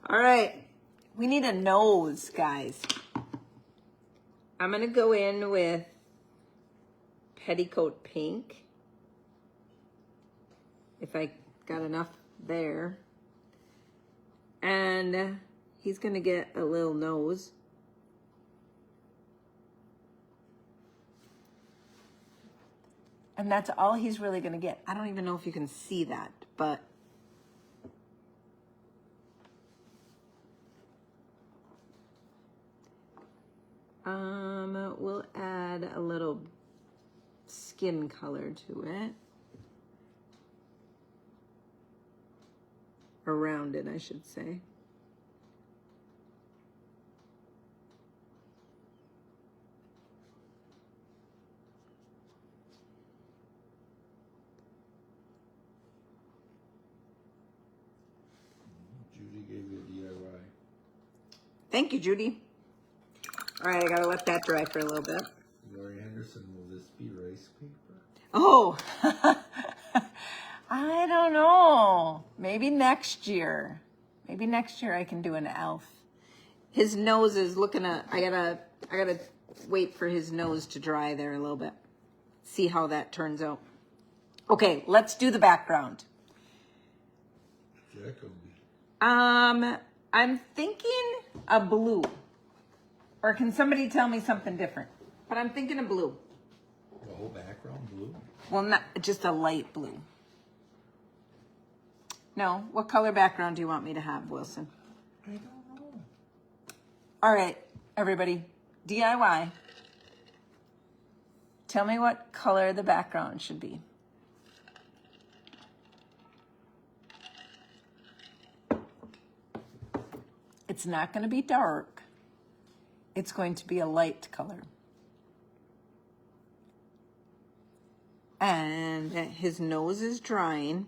All right. We need a nose, guys. I'm going to go in with Petticoat Pink. If I got enough there. And he's going to get a little nose. And that's all he's really going to get. I don't even know if you can see that, but we'll add a little skin color to it. Around it, I should say. Judy gave you a DIY. Thank you, Judy. All right, I gotta let that dry for a little bit. Lori Henderson, will this be rice paper? Oh, I don't know. Maybe next year. Maybe next year I can do an elf. His nose is looking at, I gotta wait for his nose to dry there a little bit. See how that turns out. Okay, let's do the background. Jacoby. I'm thinking a blue. Or can somebody tell me something different? But I'm thinking a blue. The whole background blue? Well, not just a light blue. No, what color background do you want me to have, Wilson? I don't know. All right, everybody, DIY. Tell me what color the background should be. It's not going to be dark. It's going to be a light color. And his nose is drying.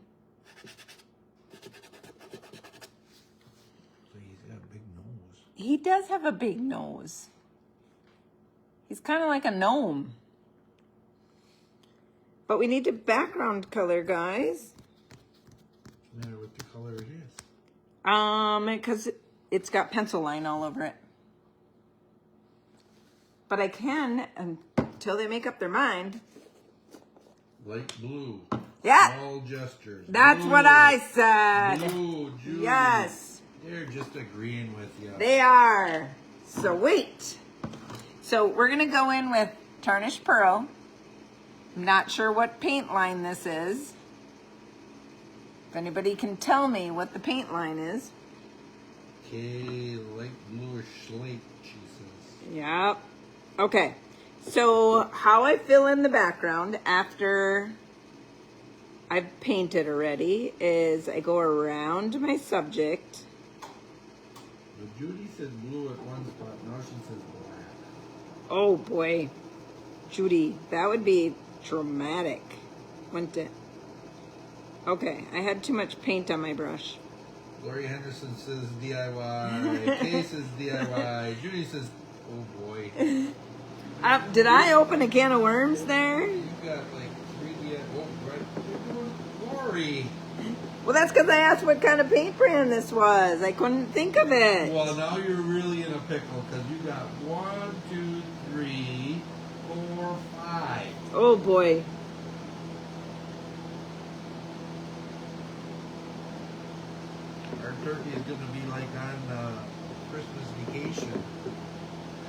So he's got a big nose. He does have a big nose. He's kind of like a gnome. But we need a background color, guys. What's the matter with the color it is? Because it's got pencil line all over it. But I can, until they make up their mind. Light blue. Yeah. All gestures. That's blue. what I said. Blue, Judy. Yes. They're just agreeing with you. They are. Sweet. So we're going to go in with Tarnished Pearl. I'm not sure what paint line this is. If anybody can tell me what the paint line is. Okay, light bluish slate, she says. Yep. Okay. So how I fill in the background after I've painted already is I go around my subject. But Judy said blue at one spot, now she says black. Oh boy, Judy, that would be dramatic, wouldn't it? Okay, I had too much paint on my brush. Lori Henderson says DIY. Kay says DIY. Judy says, oh boy. Did I open a can of worms there? You got like 3 DIY. Oh, right. You're doing Lori. Well, that's because I asked what kind of paint brand this was. I couldn't think of it. Well, now you're really in a pickle because you got 1, 2, 3, 4, 5. Oh boy. Our turkey is going to be like on Christmas vacation.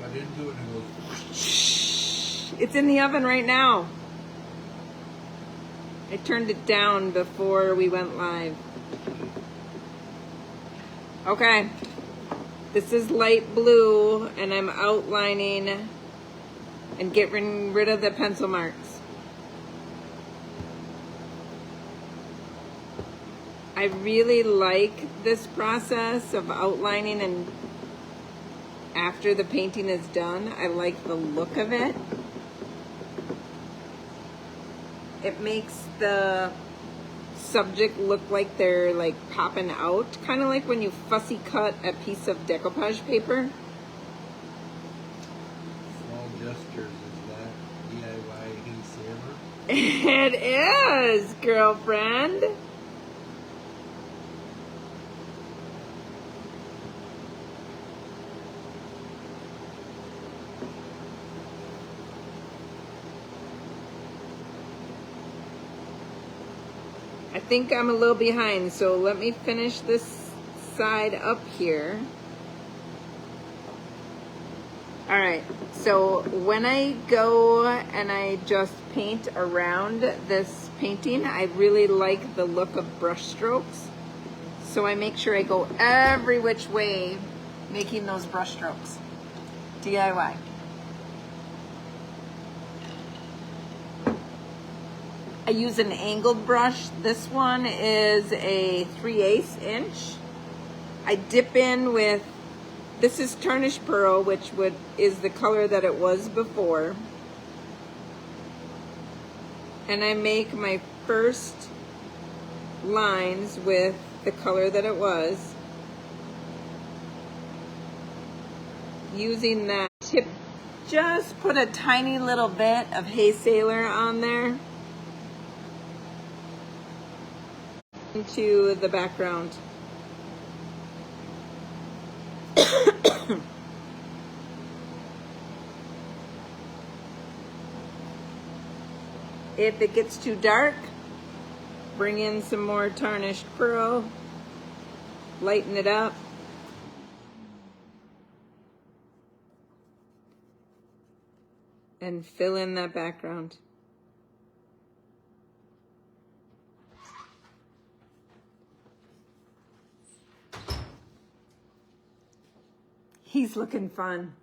Got into it and it goes. Shh. It's in the oven right now. I turned it down before we went live. Okay. This is light blue and I'm outlining and getting rid of the pencil marks. I really like this process of outlining, and after the painting is done, I like the look of it. It makes the subject look like they're like popping out, kind of like when you fussy cut a piece of decoupage paper. Small gestures, is that DIY hay saver? It is, girlfriend. I think I'm a little behind, so let me finish this side up here. All right, so when I go and I just paint around this painting, I really like the look of brush strokes. So I make sure I go every which way making those brush strokes. DIY. I use an angled brush. This one is a 3/8 inch. I dip in with, this is tarnished pearl, which is the color that it was before. And I make my first lines with the color that it was, using that tip. Just put a tiny little bit of Hay Sailor on there into the background. If it gets too dark, bring in some more tarnished pearl, lighten it up. And fill in that background. He's looking fun.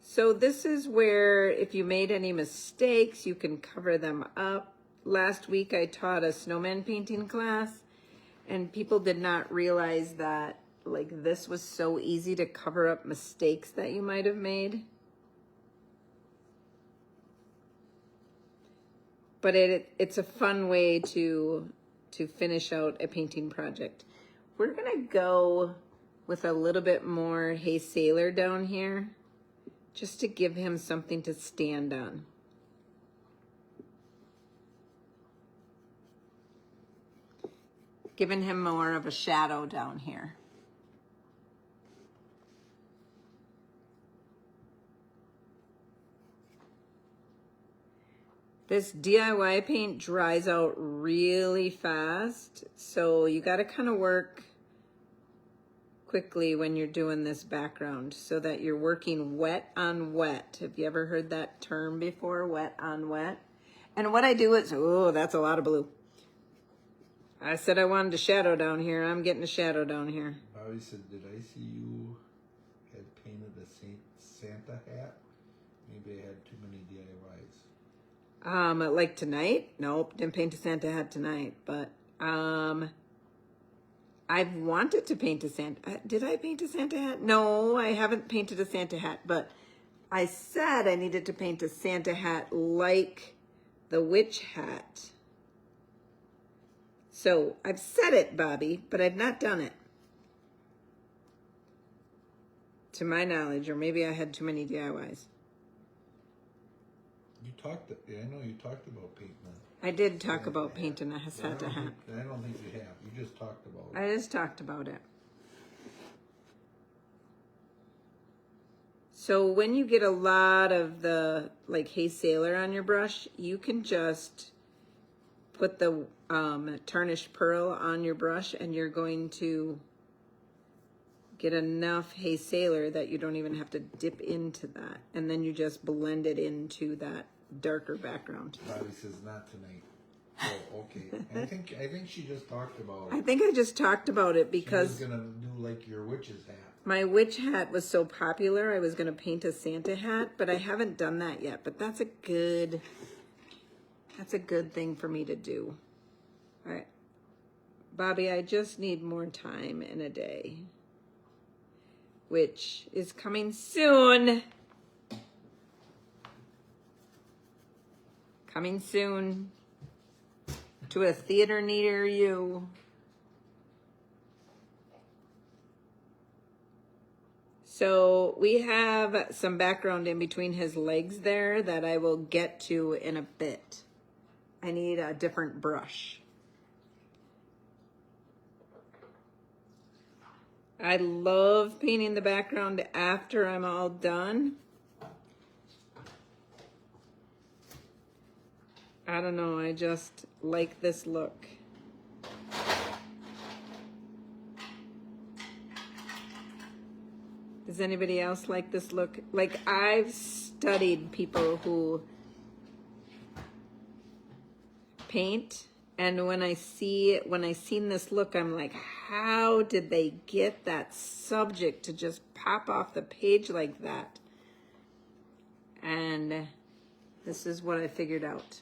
So this is where if you made any mistakes, you can cover them up. Last week I taught a snowman painting class and people did not realize that like this was so easy to cover up mistakes that you might have made. But it's a fun way to finish out a painting project. We're gonna go with a little bit more Hay Sailor down here, just to give him something to stand on. Giving him more of a shadow down here. This DIY paint dries out really fast, so you gotta kind of work quickly when you're doing this background so that you're working wet on wet. Have you ever heard that term before, wet on wet? And what I do is, oh, that's a lot of blue. I said I wanted a shadow down here. I'm getting a shadow down here. Bobby said, did I see you had painted a Santa hat? Maybe I had too many DIYs. Like tonight? Nope, didn't paint a Santa hat tonight, but I've wanted to paint a Santa. Did I paint a Santa hat? No, I haven't painted a Santa hat, but I said I needed to paint a Santa hat like the witch hat. So I've said it, Bobby, but I've not done it. To my knowledge, or maybe I had too many DIYs. I know you talked about painting that. I did talk about painting a Santa hat. I don't think you have. You just talked about it. I just talked about it. So when you get a lot of the like Hey Sailor on your brush, you can just put the tarnished pearl on your brush and you're going to get enough Hey Sailor that you don't even have to dip into that. And then you just blend it into that darker background. Bobby says not tonight. Oh, okay. I think she just talked about I think I just talked about it because she was gonna do like your witch's hat. my witch hat was so popular. I was gonna paint a Santa hat, but I haven't done that yet. But that's a good thing for me to do. All right, Bobby, I just need more time in a day, which is coming soon. Coming soon to a theater near you. So we have some background in between his legs there that I will get to in a bit. I need a different brush. I love painting the background after I'm all done. I don't know, I just like this look. Does anybody else like this look? Like, I've studied people who paint, and when I seen this look, I'm like, how did they get that subject to just pop off the page like that? And this is what I figured out.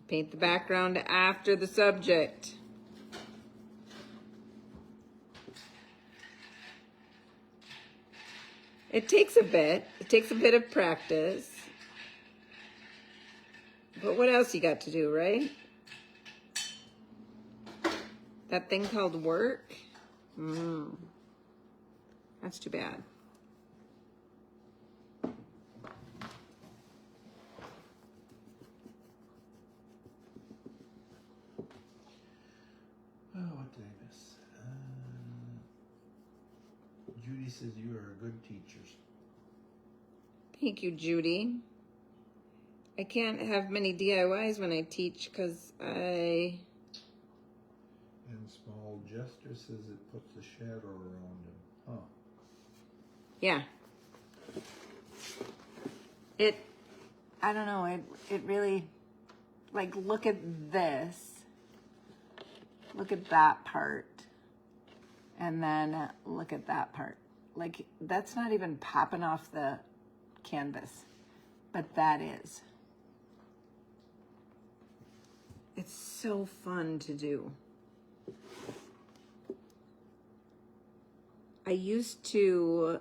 Paint the background after the subject. It takes a bit. It takes a bit of practice. But what else you got to do, right? That thing called work? That's too bad. Oh, what did I miss? Judy says you are a good teacher. Thank you, Judy. I can't have many DIYs when I teach because I... And Small Jester says it puts a shadow around him. Huh. Yeah. I don't know, it really, like, look at this. Look at that part. And then look at that part. Like, that's not even popping off the canvas, but that is. It's so fun to do. I used to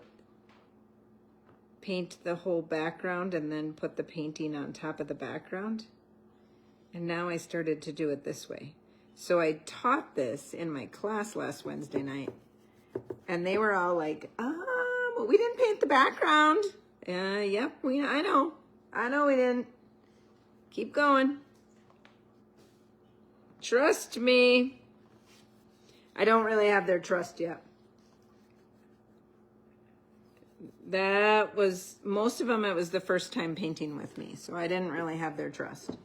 paint the whole background and then put the painting on top of the background. And now I started to do it this way. So I taught this in my class last Wednesday night. And they were all like, well, we didn't paint the background. Yep, I know. I know we didn't. Keep going. Trust me. I don't really have their trust yet. That was, most of them, it was the first time painting with me, so I didn't really have their trust.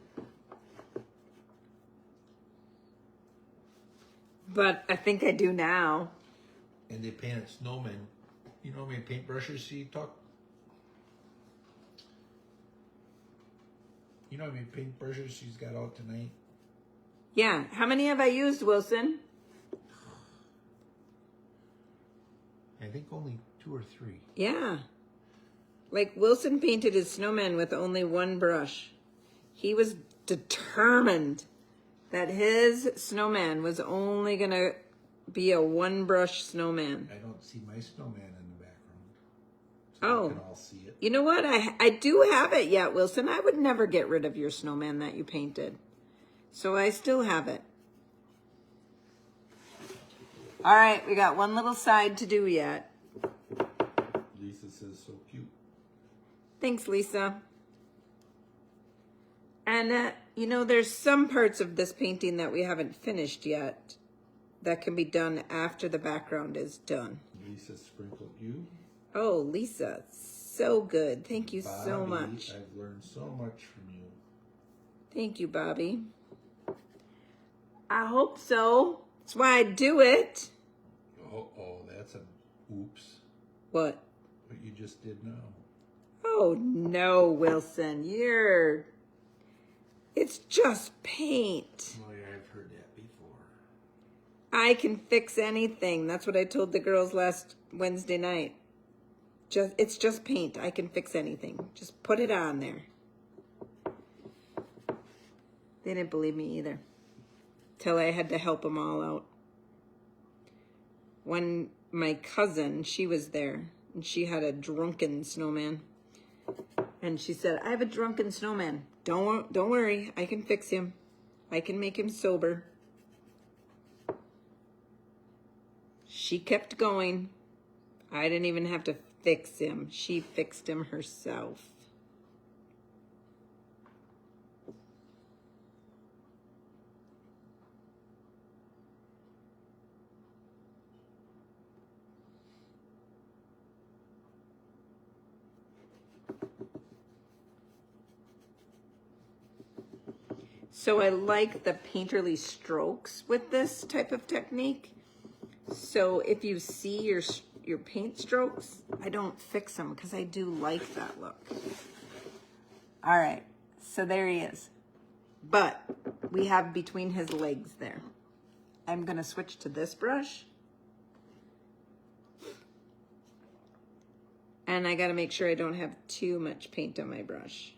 But I think I do now. And they painted snowmen. You know how many paintbrushes she took? You know how many paintbrushes she's got out tonight? Yeah. How many have I used, Wilson? I think only 2 or 3. Yeah. Like Wilson painted his snowman with only one brush. He was determined that his snowman was only going to be a one brush snowman. I don't see my snowman in the background. So Oh. we can all see it. You know what? I do have it yet, Wilson. I would never get rid of your snowman that you painted. So I still have it. All right, we got one little side to do yet. Lisa says so cute. Thanks, Lisa. And, you know, there's some parts of this painting that we haven't finished yet that can be done after the background is done. Lisa sprinkled you. Oh, Lisa, so good. Thank you so Bobby, much. I've learned so much from you. Thank you, Bobby. I hope so. That's why I do it. Oh, that's a oops. What? What you just did now. Oh, no, Wilson. It's just paint. Oh, yeah, I've heard that before. I can fix anything. That's what I told the girls last Wednesday night. It's just paint. I can fix anything. Just put it on there. They didn't believe me either. Till I had to help them all out. When my cousin, she was there, and she had a drunken snowman. And she said, I have a drunken snowman. Don't worry, I can fix him. I can make him sober. She kept going. I didn't even have to fix him. She fixed him herself. So I like the painterly strokes with this type of technique. So if you see your paint strokes, I don't fix them because I do like that look. All right, so there he is. But we have between his legs there. I'm gonna switch to this brush. And I gotta make sure I don't have too much paint on my brush.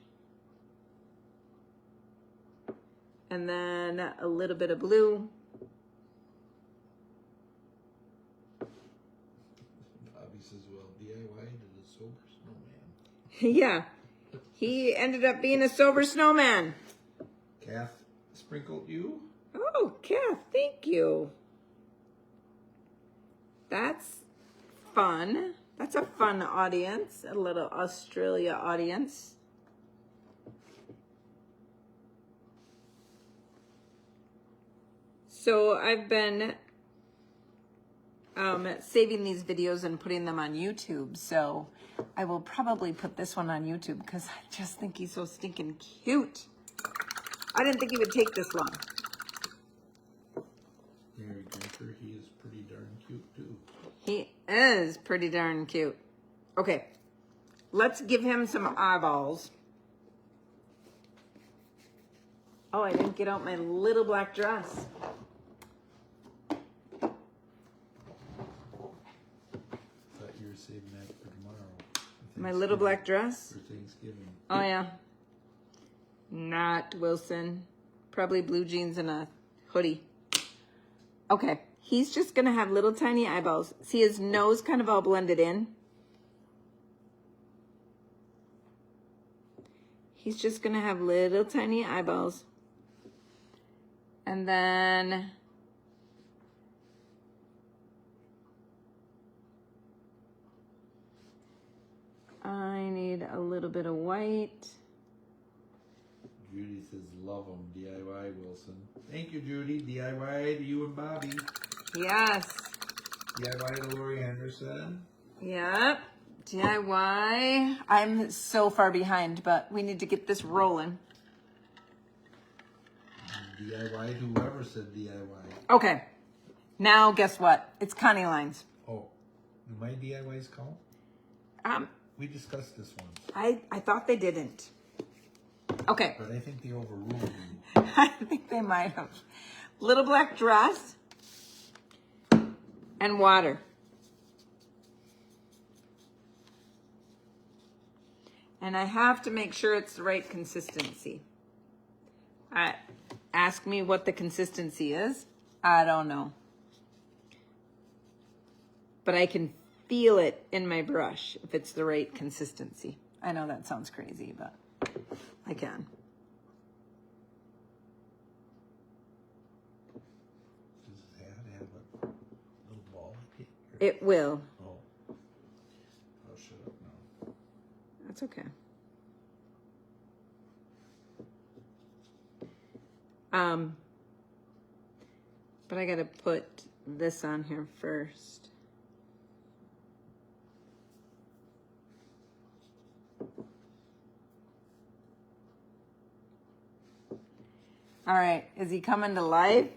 And then a little bit of blue. Bobby says, well, DIY did a sober snowman. Yeah, he ended up being a sober snowman. Kath sprinkled you? Oh, Kath, thank you. That's fun. That's a fun audience, a little Australia audience. So I've been saving these videos and putting them on YouTube. So I will probably put this one on YouTube because I just think he's so stinking cute. I didn't think he would take this long. Mary Drinker, he is pretty darn cute too. He is pretty darn cute. Okay, let's give him some eyeballs. Oh, I didn't get out my little black dress. Thought you were saving that for tomorrow. My little black dress? For Thanksgiving. Oh, yeah. Not Wilson. Probably blue jeans and a hoodie. Okay, he's just going to have little tiny eyeballs. See his nose kind of all blended in? He's just going to have little tiny eyeballs. And then I need a little bit of white. Judy says, love them, DIY Wilson. Thank you, Judy. DIY to you and Bobby. Yes. DIY to Lori Anderson. Yep. DIY. I'm so far behind, but we need to get this rolling. DIY, whoever said DIY. Okay. Now, guess what? It's Connie lines. Oh, do my DIYs count? We discussed this one, I thought they didn't. Okay. but I think they overruled me. I think they might have. Little black dress and water. And I have to make sure it's the right consistency. Ask me what the consistency is. I don't know. But I can feel it in my brush if it's the right consistency. I know that sounds crazy, but I can. Does it have to have a little ball? It will. Oh. I'll shut up now. That's okay. But I gotta put this on here first. All right, is he coming to life?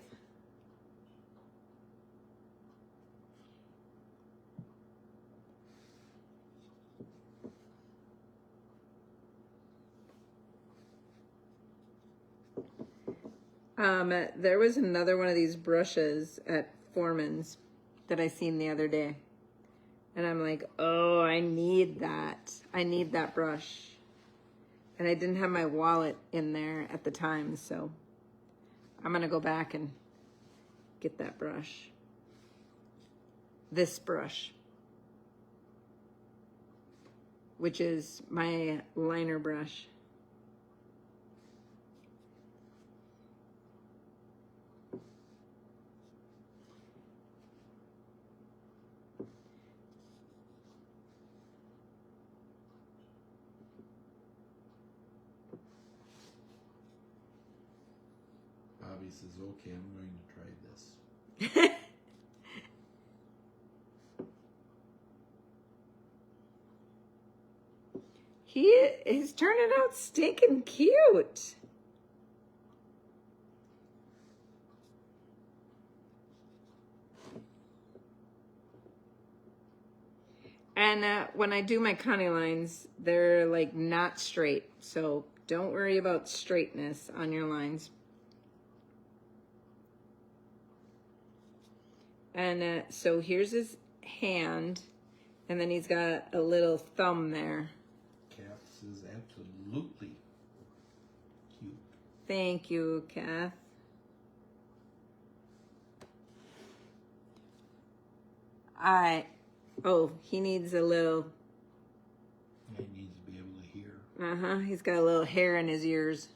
There was another one of these brushes at Foreman's that I seen the other day. And I'm like, oh, I need that. I need that brush. And I didn't have my wallet in there at the time, so I'm gonna go back and get that brush. This brush, which is my liner brush. Bobby says, okay, I'm going to try this. He is turning out stinking cute. And when I do my Connie lines, they're like not straight. So don't worry about straightness on your lines. And so here's his hand, and then he's got a little thumb there. Kath is absolutely cute. Thank you, Kath. Oh, he needs a little. He needs to be able to hear. Uh-huh, he's got a little hair in his ears.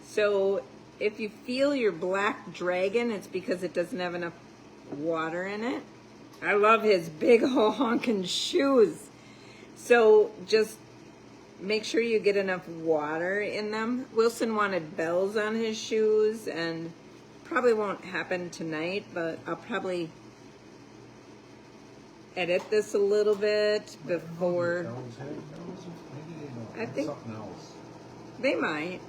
So if you feel your black dragon, it's because it doesn't have enough water in it. I love his big honking shoes. So just make sure you get enough water in them. Wilson wanted bells on his shoes, and probably won't happen tonight, but I'll probably edit this a little bit before. I think something else. They might.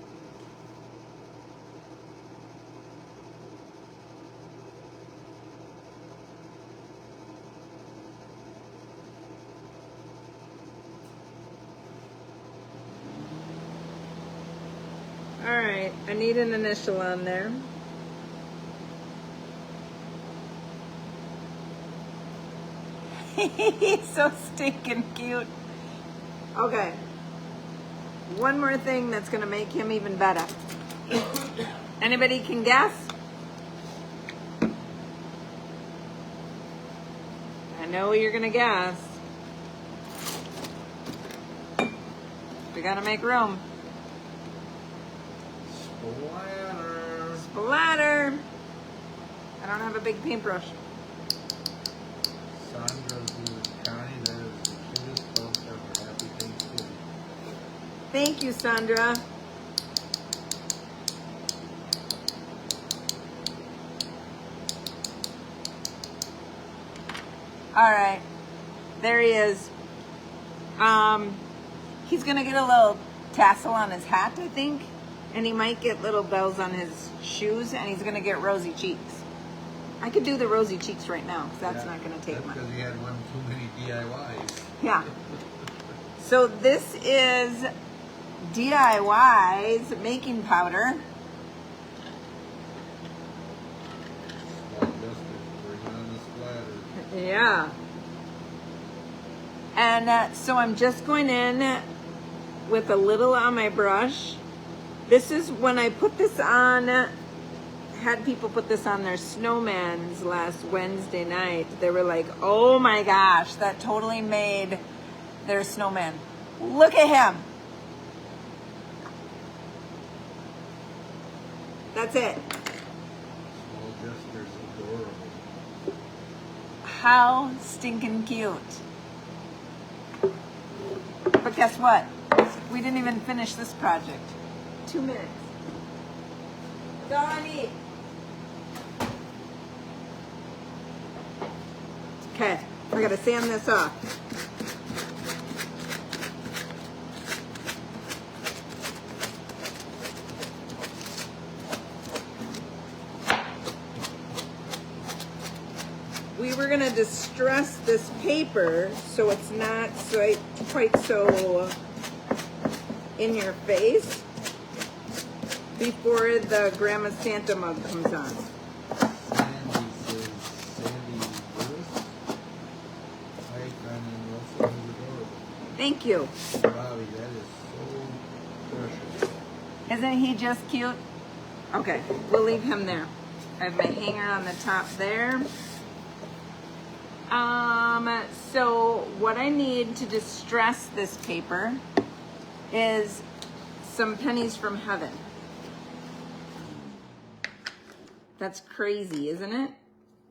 All right, I need an initial on there. He's so stinking cute. Okay. One more thing that's gonna make him even better. Anybody can guess? I know you're gonna guess. We gotta make room. Splatter. Splatter. I don't have a big paintbrush. Sandra's with Connie. That is the cutest post ever. Happy Thanksgiving. Thank you, Sandra. All right. There he is. He's gonna get a little tassel on his hat, I think. And he might get little bells on his shoes, and he's gonna get rosy cheeks. I could do the rosy cheeks right now, because that's not gonna take much. Because he had one too many DIYs. Yeah. So this is DIY's baking powder. Small dusters, bring on the splatter. Yeah. And so I'm just going in with a little on my brush. This is when I put this on, had people put this on their snowmans last Wednesday night. They were like, oh my gosh, that totally made their snowman. Look at him. That's it. Small dusters, adorable. How stinking cute. But guess what? We didn't even finish this project. 2 minutes. That's all I need. Okay, I gotta sand this off. We were gonna distress this paper so it's not quite so in your face before the Grandma Santa mug comes on. Sandy says, Sandy Lewis. Hi, Connie and Wilson is adorable. Thank you. Bobby, that is so precious. Isn't he just cute? Okay, we'll leave him there. I have my hanger on the top there. So what I need to distress this paper is some pennies from heaven. That's crazy, isn't it?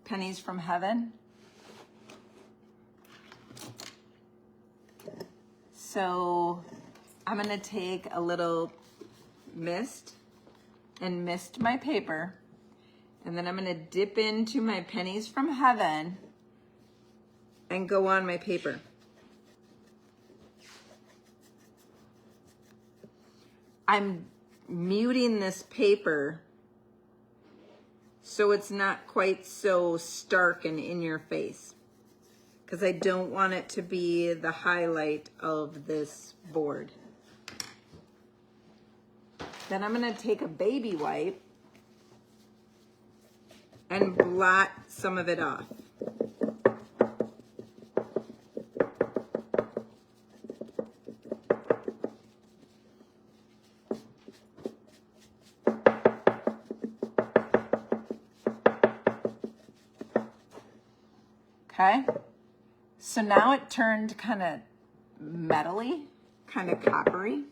Pennies from heaven. So I'm gonna take a little mist and mist my paper, and then I'm gonna dip into my pennies from heaven and go on my paper. I'm muting this paper so it's not quite so stark and in your face, because I don't want it to be the highlight of this board. Then I'm gonna take a baby wipe and blot some of it off. Okay, so now it turned kind of metally, kind of coppery.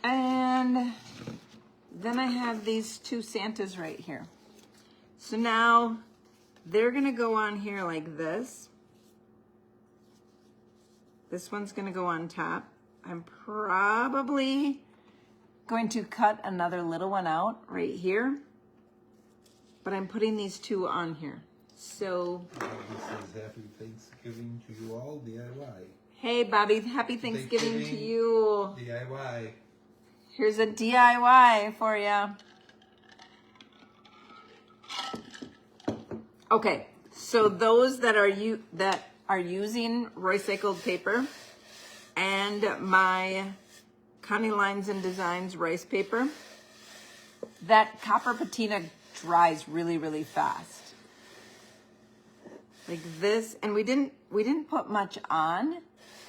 And then I have these two Santas right here. So now they're gonna go on here like this. This one's gonna go on top. I'm probably going to cut another little one out right here, but I'm putting these two on here. So, Bobby says happy Thanksgiving to you all, DIY. hey Bobby, happy Thanksgiving to you. DIY. Here's a DIY for you. Okay, so those that are using Roycycled paper and my Connie Lines and Designs rice paper, that copper patina dries really, really fast. Like this, and we didn't put much on,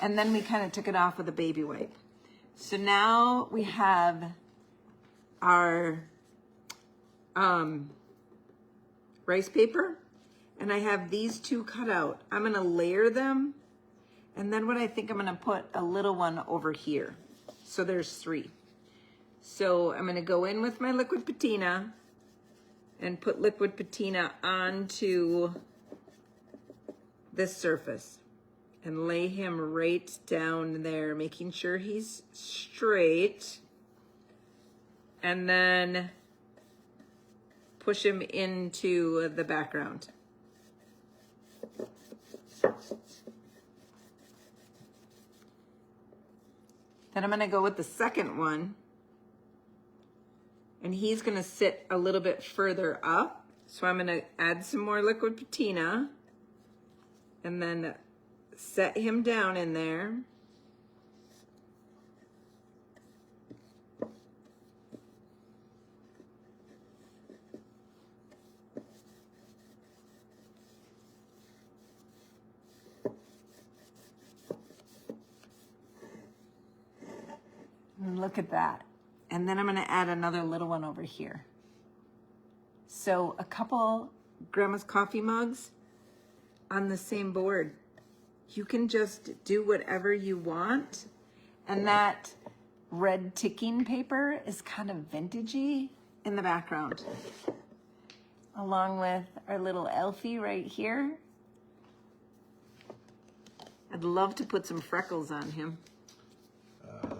and then we kind of took it off with a baby wipe. So now we have our rice paper, and I have these two cut out. I'm gonna layer them, and then what I think I'm gonna put a little one over here. So there's 3. So I'm gonna go in with my liquid patina and put liquid patina onto this surface. and lay him right down there, making sure he's straight. And then push him into the background. Then I'm gonna go with the second one. And he's gonna sit a little bit further up. So I'm gonna add some more liquid patina and then set him down in there. And look at that. And then I'm gonna add another little one over here. So a couple Grandma's coffee mugs on the same board. You can just do whatever you want. And that red ticking paper is kind of vintagey in the background. Along with our little Elfie right here. I'd love to put some freckles on him.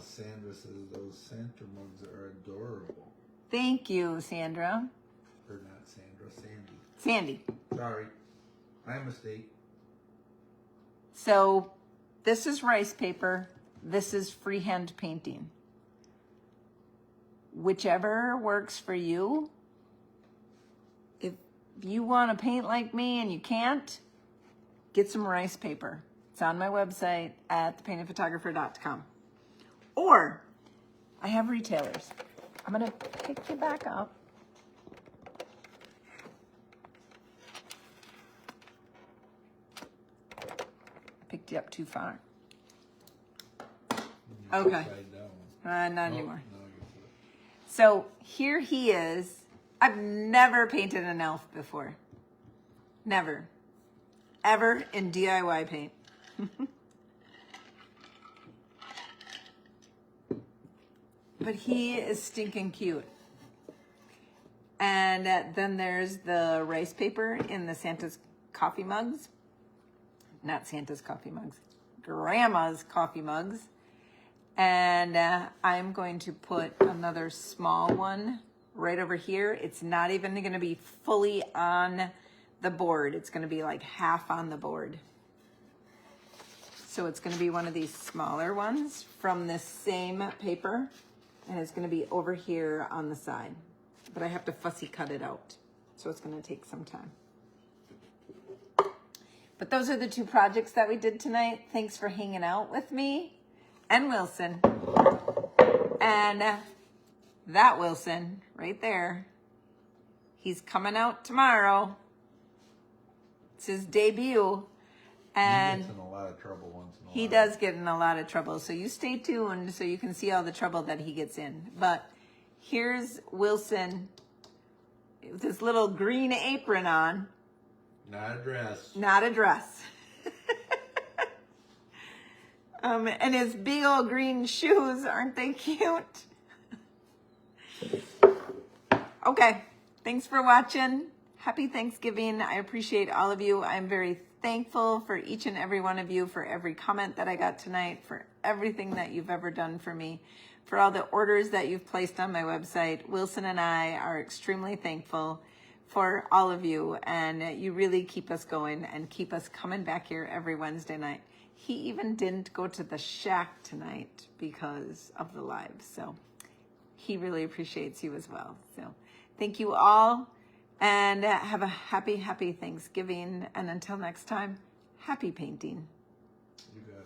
Sandra says those Santa mugs are adorable. Thank you, Sandra. Or not Sandra, Sandy. Sandy. Sorry, my mistake. So this is rice paper. This is freehand painting. Whichever works for you. If you want to paint like me and you can't, get some rice paper. It's on my website at thepaintedphotographer.com. Or I have retailers. I'm gonna pick you back up. Picked you up too far. Okay. Upside down. Not anymore. No, you're good. So here he is. I've never painted an elf before. Never. Ever in DIY paint. But he is stinking cute. And then there's the rice paper in the Santa's coffee mugs. Not Santa's coffee mugs. Grandma's coffee mugs. And I'm going to put another small one right over here. It's not even going to be fully on the board. It's going to be like half on the board. So it's going to be one of these smaller ones from this same paper. And it's going to be over here on the side. But I have to fussy cut it out. So it's going to take some time. But those are the two projects that we did tonight. Thanks for hanging out with me and Wilson. And that Wilson right there, he's coming out tomorrow. It's his debut. And he gets in a lot of trouble once in a while. he does get in a lot of trouble. So you stay tuned so you can see all the trouble that he gets in. But here's Wilson with his little green apron on. Not a dress. Not a dress. And his big old green shoes, aren't they cute? Okay, thanks for watching. Happy Thanksgiving. I appreciate all of you. I'm very thankful for each and every one of you, for every comment that I got tonight, for everything that you've ever done for me, for all the orders that you've placed on my website. Wilson and I are extremely thankful for all of you, and you really keep us going and keep us coming back here every Wednesday night. He even didn't go to the shack tonight because of the live, so he really appreciates you as well. So thank you all, and have a happy Thanksgiving, and until next time, happy painting. You got